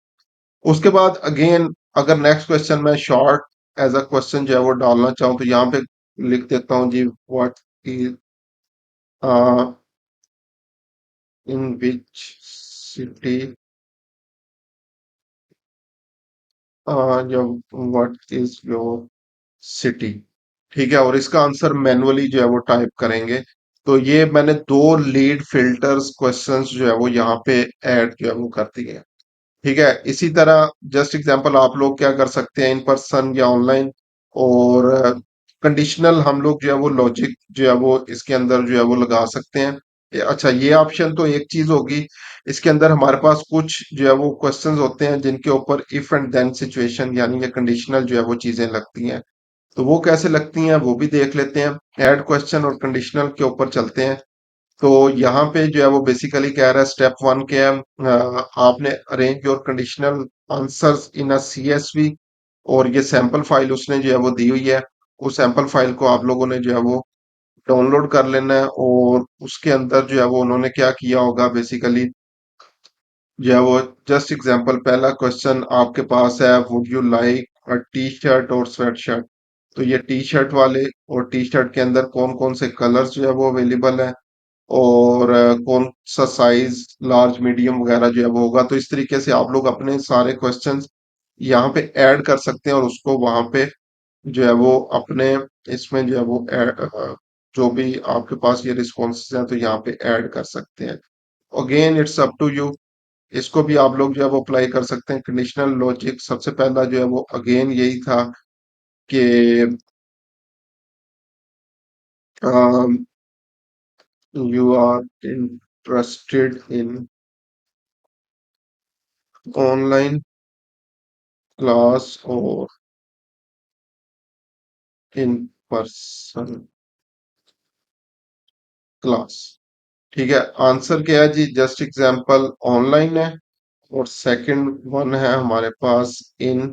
उसके बाद अगेन, अगर नेक्स्ट क्वेश्चन मैं शॉर्ट एज अ क्वेश्चन जो है वो डालना चाहूँ, तो यहाँ पे लिख देता हूँ जी, what is in which city या व्हाट इज योर सिटी, ठीक है, और इसका आंसर मैनुअली जो है वो टाइप करेंगे। तो ये मैंने दो लीड फिल्टर्स क्वेश्चंस जो है वो यहाँ पे ऐड जो है वो कर दिए हैं। ठीक है, इसी तरह जस्ट एग्जांपल आप लोग क्या कर सकते हैं इन पर्सन या ऑनलाइन, और कंडीशनल हम लोग जो है वो लॉजिक जो है वो इसके अंदर जो है वो लगा सकते हैं। अच्छा, ये ऑप्शन तो एक चीज होगी। इसके अंदर हमारे पास कुछ जो है वो क्वेश्चंस होते हैं जिनके ऊपर इफ एंड देन सिचुएशन यानी ये कंडीशनल जो है वो चीजें लगती हैं। तो वो कैसे लगती हैं वो भी देख लेते हैं। ऐड क्वेश्चन और कंडीशनल के ऊपर चलते हैं। तो यहाँ पे जो है वो बेसिकली कह रहा है स्टेप वन के है, आपने arrange your conditional answers in a CSV, और ये सैंपल फाइल उसने जो है वो दी हुई है। उस सैंपल फाइल को आप लोगों ने जो है वो डाउनलोड कर लेना है, और उसके अंदर जो है वो उन्होंने क्या किया होगा बेसिकली जो है वो जस्ट एग्जांपल पहला क्वेश्चन आपके पास है, would you like a T shirt और स्वेट शर्ट। तो ये टी शर्ट वाले और टी शर्ट के अंदर कौन कौन से कलर्स जो है वो अवेलेबल है, और कौन सा साइज लार्ज मीडियम वगैरह जो है वो होगा। तो इस तरीके से आप लोग अपने सारे क्वेश्चंस यहाँ पे ऐड कर सकते हैं, और उसको वहां पे जो है वो अपने इसमें जो है वो जो भी आपके पास ये रिस्पॉन्सेज हैं तो यहाँ पे ऐड कर सकते हैं। Again it's up to you. इसको भी आप लोग जो है वो अप्लाई कर सकते हैं। कंडीशनल लॉजिक सबसे पहला जो है वो अगेन यही था कि you are interested in online class और इन पर्सन क्लास। ठीक है, आंसर क्या है जी, जस्ट एग्जांपल ऑनलाइन है, और सेकंड वन है हमारे पास इन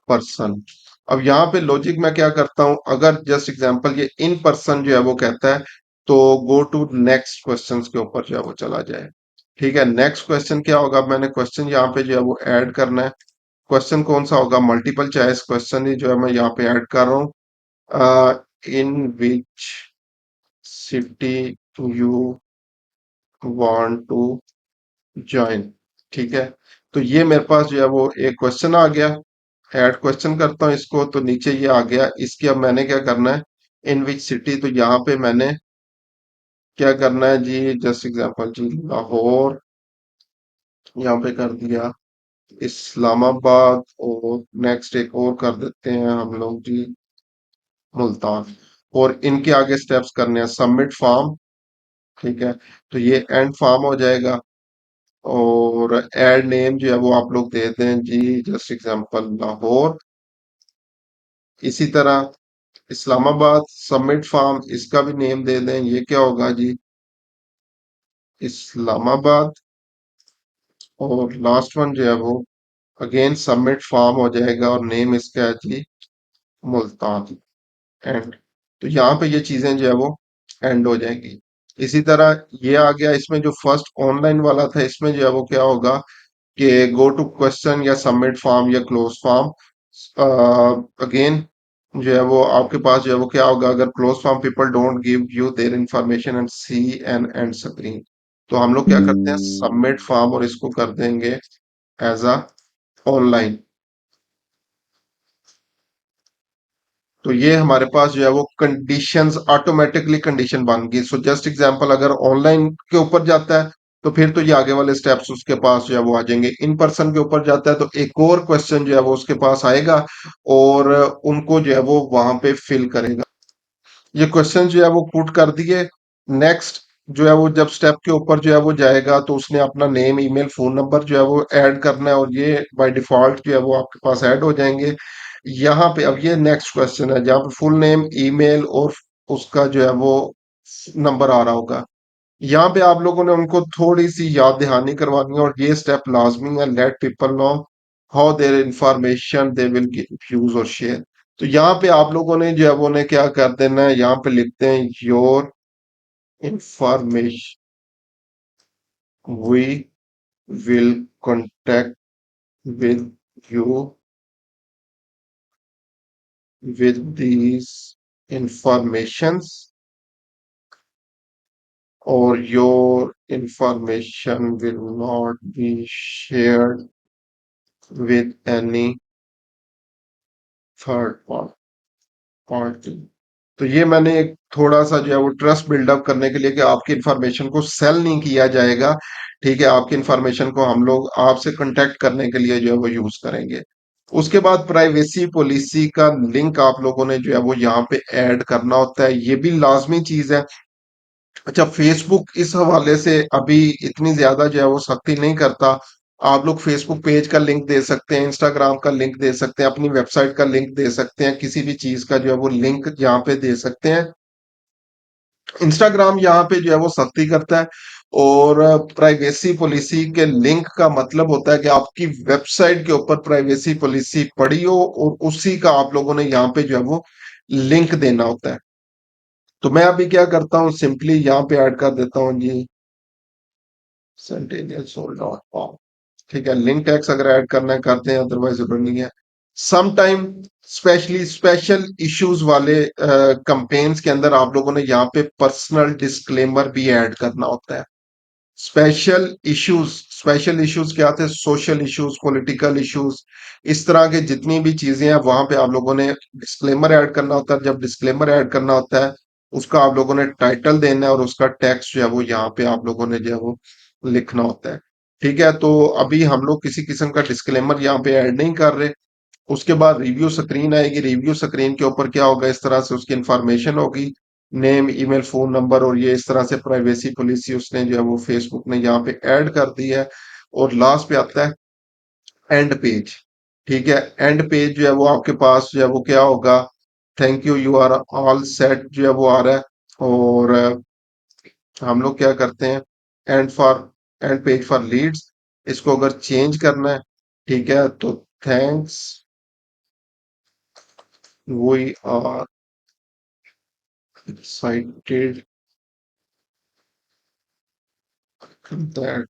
पर्सन। अब यहाँ पे लॉजिक मैं क्या करता हूं, अगर जस्ट एग्जांपल ये इन पर्सन जो है वो कहता है तो गो टू नेक्स्ट क्वेश्चन के ऊपर जो है वो चला जाए। ठीक है, नेक्स्ट क्वेश्चन क्या होगा, मैंने क्वेश्चन यहाँ पे जो है वो ऐड करना है। क्वेश्चन कौन सा होगा, मल्टीपल चॉइस क्वेश्चन ही जो है मैं यहाँ पे ऐड कर रहा हूँ। In which city you want to join. ठीक है, तो ये मेरे पास जो है वो एक क्वेश्चन आ गया। ऐड क्वेश्चन करता हूँ इसको तो नीचे ये आ गया। इसके अब मैंने क्या करना है, इन विच सिटी, तो यहाँ पे मैंने क्या करना है जी, जस्ट एग्जांपल जी लाहौर, यहाँ पे कर दिया इस्लामाबाद, और नेक्स्ट एक और कर देते हैं हम लोग जी मुल्तान। और इनके आगे स्टेप्स करने हैं, सबमिट फॉर्म। ठीक है, तो ये एंड फॉर्म हो जाएगा। और ऐड नेम जो है वो आप लोग दे दें जी, जस्ट एग्जांपल लाहौर। इसी तरह इस्लामाबाद, सबमिट फॉर्म, इसका भी नेम दे दें, ये क्या होगा जी, इस्लामाबाद। और लास्ट वन जो है वो अगेन सबमिट फॉर्म हो जाएगा, और नेम इसका है जी मुल्तान। एंड, तो यहाँ पे ये चीजें जो है वो एंड हो जाएंगी। इसी तरह ये आ गया, इसमें जो फर्स्ट ऑनलाइन वाला था इसमें जो है वो क्या होगा कि गो टू क्वेश्चन या सबमिट फॉर्म या क्लोज फॉर्म। अगेन जो है वो आपके पास जो है वो क्या होगा, अगर close form people don't give you their information and see an end screen, तो हम लोग क्या करते हैं सबमिट फॉर्म, और इसको कर देंगे एज अ ऑनलाइन। तो ये हमारे पास जो है वो कंडीशंस ऑटोमेटिकली कंडीशन बन गई। सो जस्ट एग्जांपल अगर ऑनलाइन के ऊपर जाता है तो फिर तो ये आगे वाले स्टेप्स उसके पास जो है वो आ जाएंगे। इन पर्सन के ऊपर जाता है तो एक और क्वेश्चन जो है वो उसके पास आएगा, और उनको जो है वो वहां पे फिल करेगा। ये क्वेश्चन जो है वो पुट कर दिए। नेक्स्ट जो है वो जब स्टेप के ऊपर जो है वो जाएगा तो उसने अपना नेम ईमेल फोन नंबर जो है वो ऐड करना है, और ये बाय डिफॉल्ट जो है वो आपके पास ऐड हो जाएंगे। यहाँ पे अब ये नेक्स्ट क्वेश्चन है जहाँ पे फुल नेम ईमेल और उसका जो है वो नंबर आ रहा होगा। यहाँ पे आप लोगों ने उनको थोड़ी सी याद दहानी करवानी है, और ये स्टेप लाजमी है, let people know how their information they will use और शेयर। तो यहाँ पे आप लोगों ने जो है वो ने क्या कर देना है, यहाँ पे लिखते हैं your information we will contact with you with these informations, और your information will not be shared with any third party. तो ये मैंने एक थोड़ा सा जो है वो ट्रस्ट बिल्डअप करने के लिए कि आपकी इंफॉर्मेशन को सेल नहीं किया जाएगा। ठीक है, आपकी इंफॉर्मेशन को हम लोग आपसे कांटेक्ट करने के लिए जो है वो यूज करेंगे। उसके बाद प्राइवेसी पॉलिसी का लिंक आप लोगों ने जो है वो यहाँ पे ऐड करना होता है, ये भी लाजमी चीज है। अच्छा, फेसबुक इस हवाले से अभी इतनी ज्यादा जो है वो सख्ती नहीं करता। आप लोग फेसबुक पेज का लिंक दे सकते हैं, इंस्टाग्राम का लिंक दे सकते हैं, अपनी वेबसाइट का लिंक दे सकते हैं, किसी भी चीज का जो है वो लिंक यहाँ पे दे सकते हैं। इंस्टाग्राम यहाँ पे जो है वो सख्ती करता है। और प्राइवेसी पॉलिसी के लिंक का मतलब होता है कि आपकी वेबसाइट के ऊपर प्राइवेसी पॉलिसी पड़ी हो और उसी का आप लोगों ने यहाँ पे जो है वो लिंक देना होता है। तो मैं अभी क्या करता हूँ, सिंपली यहाँ पे ऐड कर देता हूँ जी, centennialsoul.com। ठीक है, लिंक टैक्स अगर ऐड करना है करते हैं, अदरवाइज जरूरी नहीं है। Some time specially special issues वाले कंपेन्स के अंदर आप लोगों ने यहाँ पे पर्सनल डिस्क्लेमर भी ऐड करना होता है। स्पेशल इश्यूज क्या थे? सोशल इश्यूज, पॉलिटिकल इश्यूज, इस तरह के जितनी भी चीजें हैं वहां पे आप लोगों ने डिस्क्लेमर ऐड करना होता है। जब डिस्क्लेमर ऐड करना होता है, उसका आप लोगों ने टाइटल देना है और उसका टेक्स्ट जो है वो यहाँ पे आप लोगों ने जो है वो लिखना होता है। ठीक है, तो अभी हम लोग किसी किस्म का डिस्क्लेमर यहाँ पे ऐड नहीं कर रहे। उसके बाद रिव्यू स्क्रीन आएगी, रिव्यू स्क्रीन के ऊपर क्या होगा, इस तरह से उसकी इंफॉर्मेशन होगी, नेम, ईमेल, फोन नंबर, और ये इस तरह से प्राइवेसी पॉलिसी उसने जो है वो फेसबुक ने यहाँ पे ऐड कर दी है। और लास्ट पे आता है एंड पेज। ठीक है, एंड पेज जो है वो आपके पास जो है वो क्या होगा, thank you, you are all set जो है वो आ रहा है। और हम लोग क्या करते हैं, एंड पेज फॉर लीड्स, इसको अगर चेंज करना है, ठीक है, तो thanks, we are excited that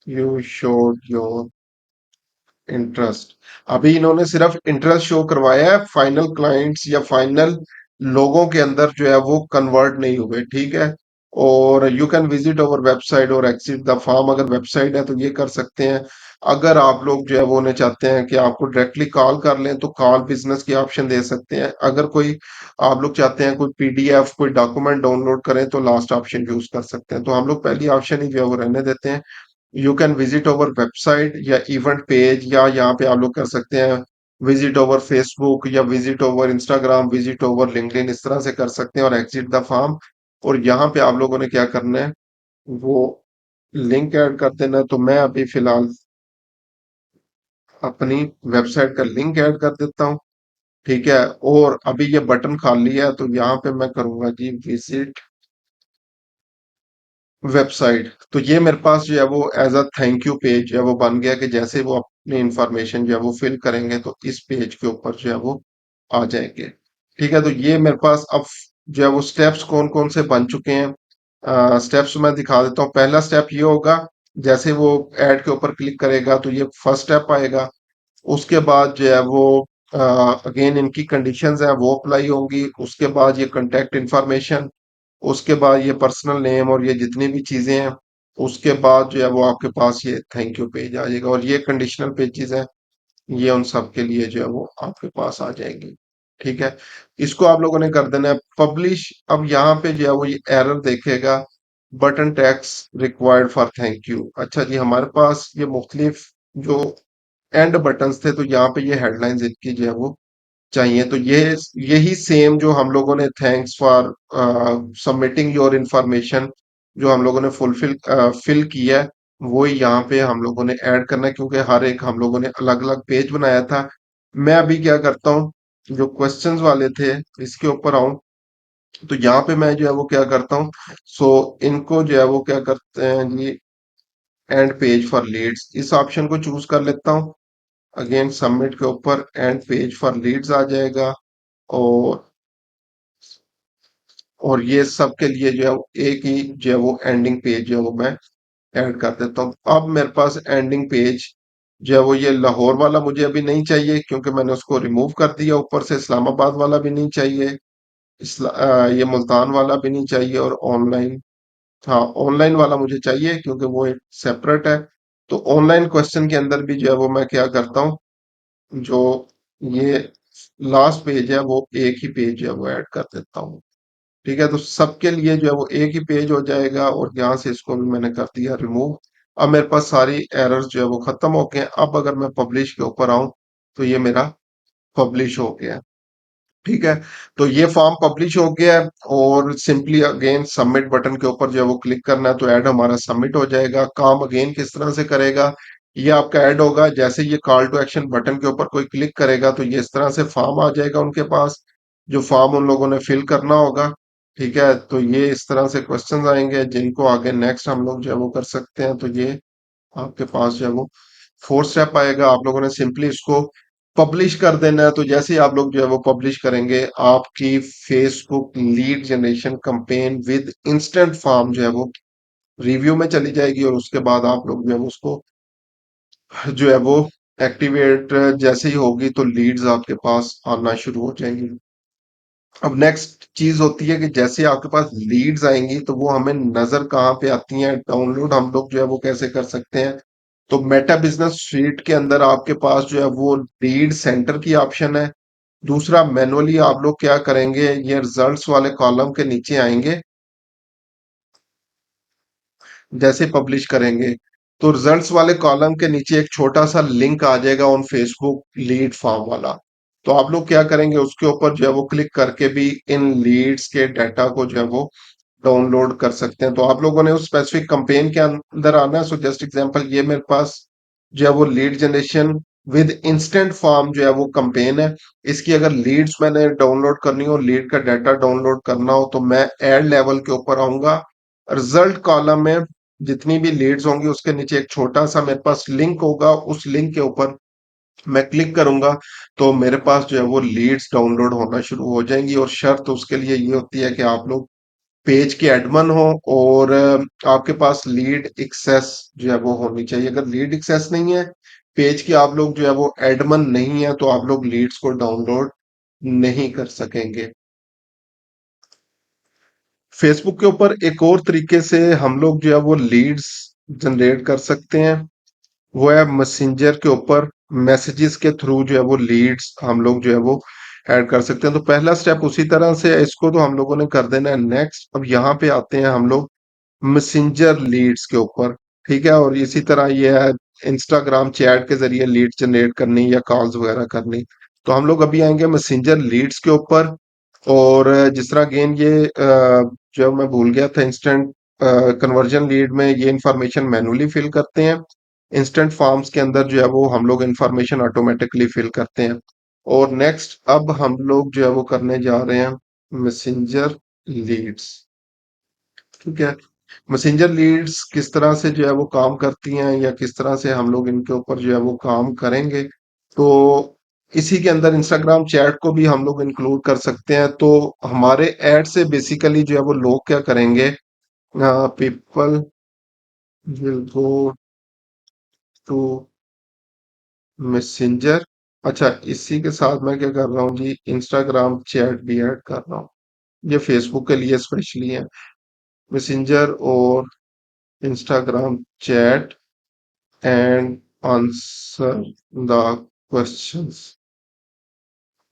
you showed your interest. अभी इन्होंने सिर्फ इंटरेस्ट शो करवाया है, फाइनल क्लाइंट्स या फाइनल लोगों के अंदर जो है वो कन्वर्ट नहीं हुए। ठीक है, और you can visit our website और एग्जिट द फॉर्म, अगर वेबसाइट है तो ये कर सकते हैं। अगर आप लोग जो है वो उन्हें चाहते हैं कि आपको डायरेक्टली कॉल कर लें तो कॉल बिजनेस की ऑप्शन दे सकते हैं। अगर कोई आप लोग चाहते हैं कोई पीडीएफ कोई डॉक्यूमेंट डाउनलोड करें तो लास्ट ऑप्शन यूज कर सकते हैं। तो हम लोग पहली ऑप्शन ही जो है वो रहने देते हैं, you can visit over website या इवेंट पेज, या यहाँ पे आप लोग कर सकते हैं विजिट ओवर फेसबुक या visit over Instagram, visit over LinkedIn, इस तरह से कर सकते हैं, और एग्जिट द फॉर्म। और यहाँ पे आप लोगों ने क्या करना है, वो लिंक ऐड कर देना है। तो मैं अभी फिलहाल अपनी वेबसाइट का लिंक ऐड कर देता हूँ। ठीक है, और अभी ये बटन खाली है तो यहाँ पे मैं करूंगा जी विजिट वेबसाइट। तो ये मेरे पास जो है वो as a thank you page जो है वो बन गया, कि जैसे वो अपनी इंफॉर्मेशन जो है वो फिल करेंगे तो इस पेज के ऊपर जो है वो आ जाएंगे। ठीक है, तो ये मेरे पास अब जो है वो स्टेप्स कौन कौन से बन चुके हैं, स्टेप्स मैं दिखा देता हूँ। पहला स्टेप ये होगा, जैसे वो ऐड के ऊपर क्लिक करेगा तो ये फर्स्ट स्टेप आएगा। उसके बाद जो है वो अगेन इनकी कंडीशंस हैं वो अप्लाई होंगी। उसके बाद ये कांटेक्ट इंफॉर्मेशन, उसके बाद ये पर्सनल नेम और ये जितनी भी चीजें हैं, उसके बाद जो है वो आपके पास ये थैंक यू पेज आ जाएगा। और ये कंडीशनल पेजेस हैं, ये उन सब के लिए जो है वो आपके पास आ जाएंगी। ठीक है, इसको आप लोगों ने कर देना है पब्लिश। अब यहाँ पे जो है वो ये एरर देखेगा, button tax required for thank you. अच्छा जी, हमारे पास ये मुख्तलिफ जो एंड बटन्स थे, तो यहाँ पे ये हेडलाइंस इनकी जो है वो चाहिए। तो ये यही सेम जो हम लोगों ने thanks for submitting your information जो हम लोगों ने फिल किया है, वो ही यहाँ पे हम लोगों ने ऐड करना है, क्योंकि हर एक हम लोगों ने अलग अलग पेज बनाया था। मैं अभी क्या करता हूँ, जो क्वेश्चंस वाले थे इसके ऊपर आऊं, तो यहाँ पे मैं जो है वो क्या करता हूँ, सो इनको जो है वो क्या करते हैं जी, एंड पेज फॉर लीड्स, इस ऑप्शन को चूज कर लेता हूँ। अगेन सबमिट के ऊपर एंड पेज फॉर लीड्स आ जाएगा। और ये सब के लिए जो है एक ही जो है वो एंडिंग पेज जो है वो मैं ऐड कर देता हूँ। अब मेरे पास एंडिंग पेज जो है वो ये लाहौर वाला मुझे अभी नहीं चाहिए, क्योंकि मैंने उसको रिमूव कर दिया। ऊपर से इस्लामाबाद वाला भी नहीं चाहिए, ये मुल्तान वाला भी नहीं चाहिए, और ऑनलाइन, हाँ ऑनलाइन वाला मुझे चाहिए क्योंकि वो एक सेपरेट है। तो ऑनलाइन क्वेश्चन के अंदर भी जो है वो मैं क्या करता हूँ, जो ये लास्ट पेज है वो एक ही पेज जो है वो ऐड कर देता हूँ। ठीक है, तो सबके लिए जो है वो एक ही पेज हो जाएगा, और यहाँ से इसको भी मैंने कर दिया रिमूव। अब मेरे पास सारी एरर्स जो है वो खत्म हो गए हैं। अब अगर मैं पब्लिश के ऊपर आऊं तो ये मेरा पब्लिश हो गया। ठीक है, तो ये फॉर्म पब्लिश हो गया है, और सिंपली अगेन सबमिट बटन के ऊपर जो है वो क्लिक करना है, तो ऐड हमारा सबमिट हो जाएगा। काम अगेन किस तरह से करेगा, ये आपका ऐड होगा जैसे ये कॉल टू एक्शन बटन के ऊपर कोई क्लिक करेगा तो ये इस तरह से फॉर्म आ जाएगा उनके पास, जो फॉर्म उन लोगों ने फिल करना होगा। ठीक है, तो ये इस तरह से क्वेश्चंस आएंगे जिनको आगे नेक्स्ट हम लोग जो है वो कर सकते हैं। तो ये आपके पास जो है वो फोर्थ स्टेप आएगा, आप लोगों ने सिंपली इसको पब्लिश कर देना है। तो जैसे ही आप लोग जो है वो पब्लिश करेंगे, आपकी Facebook lead generation campaign with instant form जो है वो रिव्यू में चली जाएगी, और उसके बाद आप लोग जो है वो उसको जो है वो एक्टिवेट जैसे ही होगी तो लीड्स आपके पास आना शुरू हो जाएंगी। अब नेक्स्ट चीज होती है कि जैसे आपके पास लीड्स आएंगी तो वो हमें नजर कहाँ पे आती हैं, डाउनलोड हम लोग जो है वो कैसे कर सकते हैं। तो मेटा बिजनेस स्वीट के अंदर आपके पास जो है वो लीड सेंटर की ऑप्शन है। दूसरा, मैनुअली आप लोग क्या करेंगे, ये रिजल्ट्स वाले कॉलम के नीचे आएंगे, जैसे पब्लिश करेंगे तो रिजल्ट्स वाले कॉलम के नीचे एक छोटा सा लिंक आ जाएगा ऑन फेसबुक लीड फॉर्म वाला। तो आप लोग क्या करेंगे, उसके ऊपर जो है वो क्लिक करके भी इन लीड्स के डाटा को जो है वो डाउनलोड कर सकते हैं। तो आप लोगों ने उस स्पेसिफिक कंपेन के अंदर आना है। सो जस्ट एग्जांपल, ये मेरे पास जो है वो lead generation with instant form जो है वो कंपेन है। इसकी अगर लीड्स मैंने डाउनलोड करनी हो, लीड का डाटा डाउनलोड करना हो, तो मैं ऐड लेवल के ऊपर आऊंगा। रिजल्ट कॉलम में जितनी भी लीड्स होंगी उसके नीचे एक छोटा सा मेरे पास लिंक होगा, उस लिंक के ऊपर मैं क्लिक करूंगा तो मेरे पास जो है वो लीड्स डाउनलोड होना शुरू हो जाएंगी। और शर्त उसके लिए ये होती है कि आप लोग पेज के एडमन हो, और आपके पास लीड एक्सेस जो है वो होनी चाहिए। अगर लीड एक्सेस नहीं है पेज की, आप लोग जो है वो एडमन नहीं है, तो आप लोग लीड्स को डाउनलोड नहीं कर सकेंगे। फेसबुक के ऊपर एक और तरीके से हम लोग जो है वो लीड्स जनरेट कर सकते हैं, वो है मैसेंजर के ऊपर मैसेजेस के थ्रू जो है वो लीड्स हम लोग जो है वो ऐड कर सकते हैं। तो पहला स्टेप उसी तरह से है, इसको तो हम लोगों ने कर देना है नेक्स्ट। अब यहाँ पे आते हैं हम लोग मैसेंजर लीड्स के ऊपर। ठीक है, और इसी तरह ये है इंस्टाग्राम चैट के जरिए लीड जनरेट करनी या कॉल्स वगैरह करनी। तो हम लोग अभी आएंगे मैसेंजर लीड्स के ऊपर। और जिस तरह अगेन ये जो मैं भूल गया था, इंस्टेंट कन्वर्जन लीड में ये इंफॉर्मेशन मैनुअली फिल करते हैं, इंस्टेंट फॉर्म्स के अंदर जो है वो हम लोग इंफॉर्मेशन ऑटोमेटिकली फिल करते हैं। और नेक्स्ट अब हम लोग जो है वो करने जा रहे हैं मैसेंजर लीड्स। ठीक है, मैसेंजर लीड्स किस तरह से जो है वो काम करती हैं, या किस तरह से हम लोग इनके ऊपर जो है वो काम करेंगे, तो इसी के अंदर इंस्टाग्राम चैट को भी हम लोग इंक्लूड कर सकते हैं। तो हमारे ऐड से बेसिकली जो है वो लोग क्या करेंगे, people will go to Messenger. अच्छा, इसी के साथ मैं क्या कर रहा हूँ जी, इंस्टाग्राम चैट भी ऐड कर रहा हूँ, ये फेसबुक के लिए स्पेशली है। मैसेंजर और Instagram chat and answer the questions.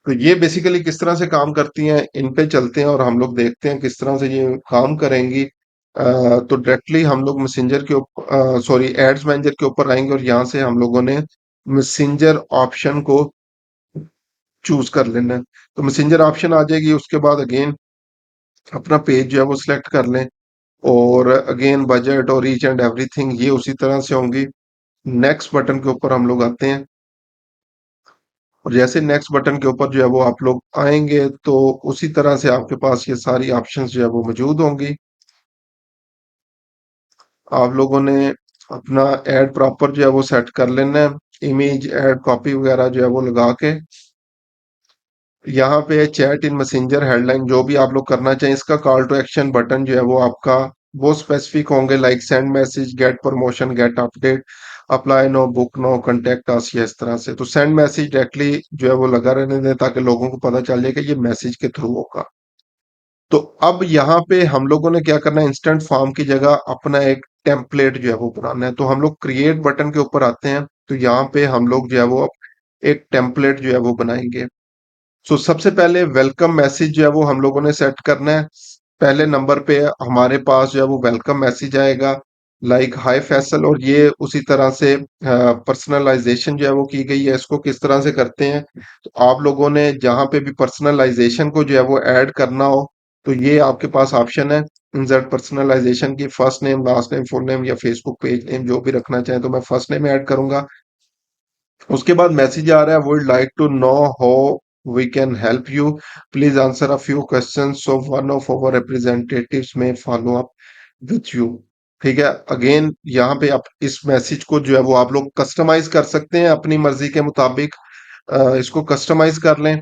तो ये बेसिकली किस तरह से काम करती हैं, इन पे चलते हैं और हम लोग देखते हैं किस तरह से ये काम करेंगी। तो डायरेक्टली हम लोग मैसेंजर के ऊपर, सॉरी, एड्स मैनेजर के ऊपर आएंगे, और यहाँ से हम लोगों ने मैसेंजर ऑप्शन को चूज कर लेना है। तो मैसेंजर ऑप्शन आ जाएगी, उसके बाद अगेन अपना पेज जो है वो सिलेक्ट कर लें, और अगेन बजट और रीच एंड एवरीथिंग ये उसी तरह से होंगी। नेक्स्ट बटन के ऊपर हम लोग आते हैं, और जैसे नेक्स्ट बटन के ऊपर जो है वो आप लोग आएंगे तो उसी तरह से आपके पास ये सारी ऑप्शंस जो है वो मौजूद होंगी। आप लोगों ने अपना एड प्रॉपर जो है वो सेट कर लेना है, इमेज एड कॉपी वगैरह जो है वो लगा के। यहाँ पे चैट इन मैसेंजर हेडलाइन जो भी आप लोग करना चाहें, इसका कॉल टू एक्शन बटन जो है वो आपका वो स्पेसिफिक होंगे, like send message, get promotion, get update, apply now, book now, contact us, या इस तरह से। तो सेंड मैसेज डायरेक्टली जो है वो लगा रहने दें ताकि लोगों को पता चल जाए कि ये मैसेज के थ्रू होगा। तो अब यहाँ पे हम लोगों ने क्या करना है, इंस्टेंट फॉर्म की जगह अपना एक टेम्पलेट जो है वो बनाना है। तो हम लोग क्रिएट बटन के ऊपर आते हैं, तो यहाँ पे हम लोग जो है वो एक टेम्पलेट जो है वो बनाएंगे। सो सबसे पहले वेलकम मैसेज जो है वो हम लोगों ने सेट करना है। पहले नंबर पे हमारे पास जो है वो वेलकम मैसेज आएगा, लाइक हाय फैसल, और ये उसी तरह से पर्सनलाइजेशन जो है वो की गई है। इसको किस तरह से करते हैं, तो आप लोगों ने जहां पे भी पर्सनलाइजेशन को जो है वो ऐड करना हो, तो ये आपके पास ऑप्शन है इंसर्ट पर्सनलाइजेशन की, first name, last name, full name या फेसबुक पेज नेम जो भी रखना चाहें, तो मैं फर्स्ट नेम ऐड करूंगा। उसके बाद मैसेज आ रहा है, would like to know how we can help you, please answer a few questions so one of our representatives में फॉलो अप विथ यू। ठीक है, अगेन यहाँ पे आप इस मैसेज को जो है वो आप लोग कस्टमाइज कर सकते हैं अपनी मर्जी के मुताबिक, इसको कस्टमाइज कर लें।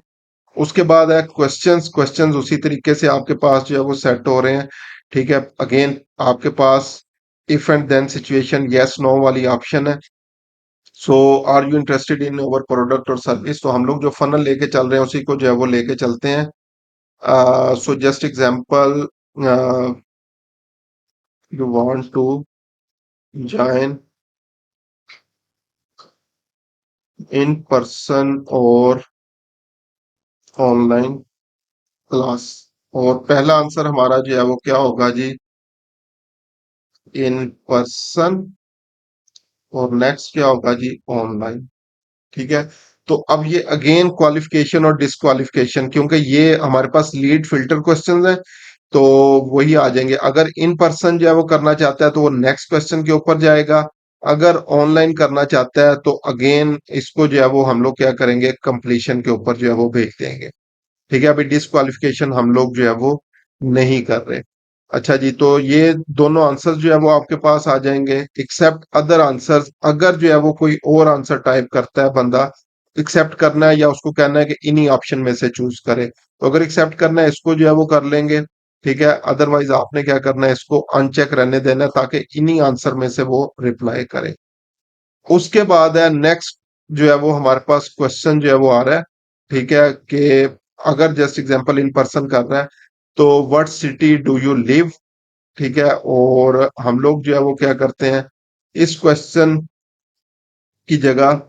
उसके बाद है क्वेश्चंस, क्वेश्चंस उसी तरीके से आपके पास जो है वो सेट हो रहे हैं। ठीक है, अगेन आपके पास if and then situation yes no वाली ऑप्शन है। So are you interested in our product और सर्विस, तो हम लोग जो फनल लेके चल रहे हैं उसी को जो है वो लेके चलते हैं। So just example, you want to join in person और ऑनलाइन क्लास, और पहला आंसर हमारा जो है वो क्या होगा जी, इन पर्सन, और नेक्स्ट क्या होगा जी, ऑनलाइन। ठीक है, तो अब ये अगेन क्वालिफिकेशन और डिस्क्वालिफिकेशन, क्योंकि ये हमारे पास लीड फिल्टर क्वेश्चंस हैं, तो वही आ जाएंगे। अगर इन पर्सन जो है वो करना चाहता है तो वो नेक्स्ट क्वेश्चन के ऊपर जाएगा, अगर ऑनलाइन करना चाहता है तो अगेन इसको जो है वो हम लोग क्या करेंगे, कंप्लीशन के ऊपर जो है वो भेज देंगे। ठीक है, अभी डिस्क्वालिफिकेशन हम लोग जो है वो नहीं कर रहे। अच्छा जी, तो ये दोनों आंसर्स जो है वो आपके पास आ जाएंगे, एक्सेप्ट अदर आंसर्स। अगर जो है वो कोई और आंसर टाइप करता है बंदा, एक्सेप्ट करना है या उसको कहना है कि इन्हीं ऑप्शन में से चूज करे, तो अगर एक्सेप्ट करना है इसको जो है वो कर लेंगे। ठीक है, अदरवाइज आपने क्या करना है, इसको अनचेक रहने देना है ताकि इन्हीं आंसर में से वो रिप्लाई करे। उसके बाद है नेक्स्ट, जो है वो हमारे पास क्वेश्चन जो है वो आ रहा है। ठीक है, कि अगर जस्ट एग्जांपल इन पर्सन कर रहा है, तो what city do you live. ठीक है, और हम लोग जो है वो क्या करते हैं, इस क्वेश्चन की जगह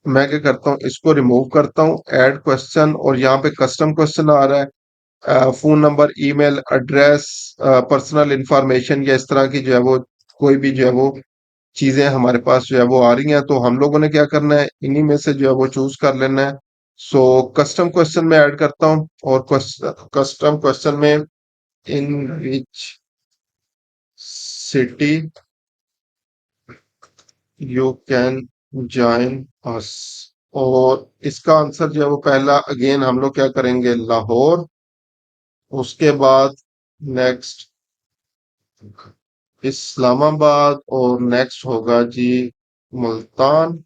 मैं क्या करता हूँ, इसको रिमूव करता हूँ, ऐड क्वेश्चन, और यहाँ पे कस्टम क्वेश्चन आ रहा है, phone number, email address, personal information, या इस तरह की जो है वो कोई भी जो है वो चीजें हमारे पास जो है वो आ रही हैं, तो हम लोगों ने क्या करना है, इन्हीं में से जो है वो चूज कर लेना है। सो कस्टम क्वेश्चन में ऐड करता हूँ, और कस्टम क्वेश्चन में in which city you can join us, और इसका आंसर जो है वो पहला अगेन हम लोग क्या करेंगे, लाहौर। उसके बाद नेक्स्ट इस्लामाबाद, और नेक्स्ट होगा जी मुल्तान।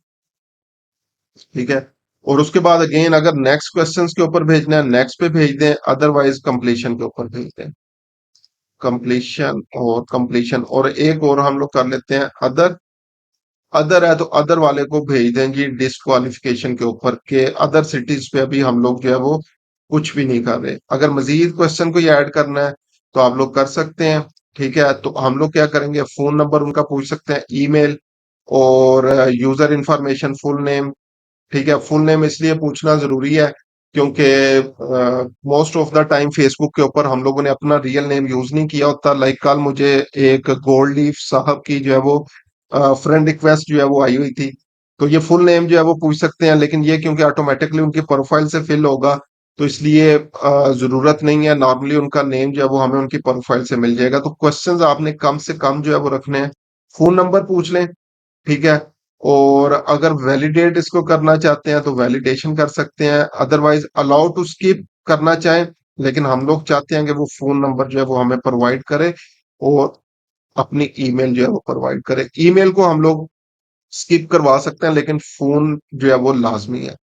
ठीक है, और उसके बाद अगेन अगर नेक्स्ट क्वेश्चंस के ऊपर भेजना है नेक्स्ट पे भेज दें, अदरवाइज कंप्लीशन के ऊपर भेज दें, कंप्लीशन और कंप्लीशन, और एक और हम लोग कर लेते हैं अदर। अदर है तो अदर वाले को भेज दें जी डिस्क्वालिफिकेशन के ऊपर, के अदर सिटीज पे अभी हम लोग जो है वो कुछ भी नहीं कर रहे। अगर मजीद क्वेश्चन को ऐड करना है तो आप लोग कर सकते हैं। ठीक है, तो हम लोग क्या करेंगे, फोन नंबर उनका पूछ सकते हैं, ईमेल, और यूजर इंफॉर्मेशन, फुल नेम। ठीक है, फुल नेम इसलिए पूछना जरूरी है क्योंकि most of the time Facebook के ऊपर हम लोगों ने अपना रियल नेम यूज नहीं किया होता। लाइक कल मुझे एक गोल्ड लीफ साहब की जो है वो फ्रेंड रिक्वेस्ट जो है वो आई हुई थी, तो ये फुल नेम जो है वो पूछ सकते हैं, लेकिन ये क्योंकि ऑटोमेटिकली उनकी प्रोफाइल से फिल होगा, तो इसलिए जरूरत नहीं है। नॉर्मली उनका नेम जो है वो हमें उनकी प्रोफाइल से मिल जाएगा। तो क्वेश्चंस आपने कम से कम जो है वो रखने हैं, फोन नंबर पूछ लें। ठीक है, और अगर वैलिडेट इसको करना चाहते हैं तो वैलिडेशन कर सकते हैं, अदरवाइज अलाउ टू स्किप करना चाहें, लेकिन हम लोग चाहते हैं कि वो फोन नंबर जो है वो हमें प्रोवाइड करे, और अपनी ईमेल जो है वो प्रोवाइड करे। ईमेल को हम लोग स्किप करवा सकते हैं, लेकिन फोन जो है वो लाजमी है।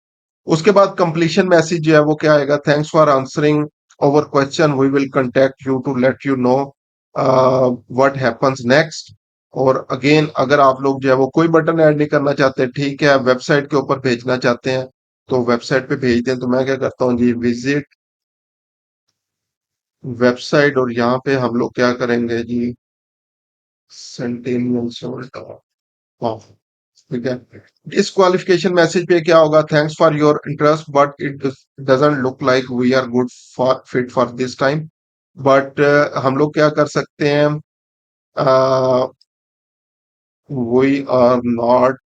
उसके बाद कंप्लीशन मैसेज जो है वो क्या आएगा, thanks for answering our question, we will contact you to let you know what happens next. और अगेन अगर आप लोग जो है वो कोई बटन ऐड नहीं करना चाहते, ठीक है, वेबसाइट के ऊपर भेजना चाहते हैं, तो वेबसाइट पे भेज दें। तो मैं क्या करता हूँ जी, विजिट वेबसाइट, और यहाँ पे हम लोग क्या करेंगे जी, सेंटेनियल सोल्ट। हाँ, ठीक है। डिस्क्वालिफिकेशन मैसेज पे क्या होगा? Thanks for your interest but it doesn't look like we are good for fit for this time. बट हम लोग क्या कर सकते हैं? We are not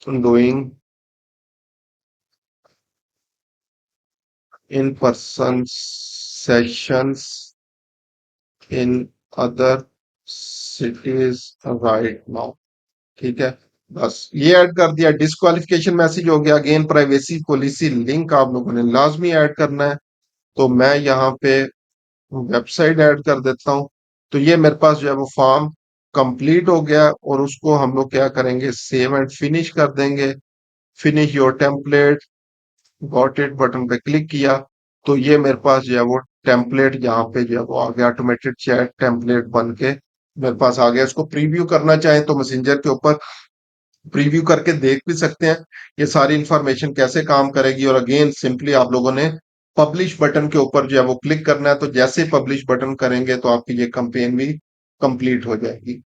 doing in person sessions in other cities right now. ठीक है, बस ये ऐड कर दिया। डिस्क्वालिफिकेशन मैसेज हो गया। अगेन प्राइवेसी पॉलिसी लिंक आप लोगों ने लाजमी ऐड करना है। तो मैं यहाँ पे वेबसाइट ऐड कर देता हूँ। तो ये मेरे पास जो है वो फॉर्म कंप्लीट हो गया और उसको हम लोग क्या करेंगे? सेव एंड फिनिश कर देंगे। Finish your template, got it button पे क्लिक किया तो ये मेरे पास जो है वो टेम्पलेट यहाँ पे जो है वो आ गया। ऑटोमेटेड चैट टेम्पलेट बन के मेरे पास आ गया। इसको प्रीव्यू करना चाहें तो मैसेंजर के ऊपर प्रीव्यू करके देख भी सकते हैं ये सारी इंफॉर्मेशन कैसे काम करेगी। और अगेन सिंपली आप लोगों ने पब्लिश बटन के ऊपर जो है वो क्लिक करना है। तो जैसे पब्लिश बटन करेंगे तो आपकी ये कैंपेन भी कंप्लीट हो जाएगी।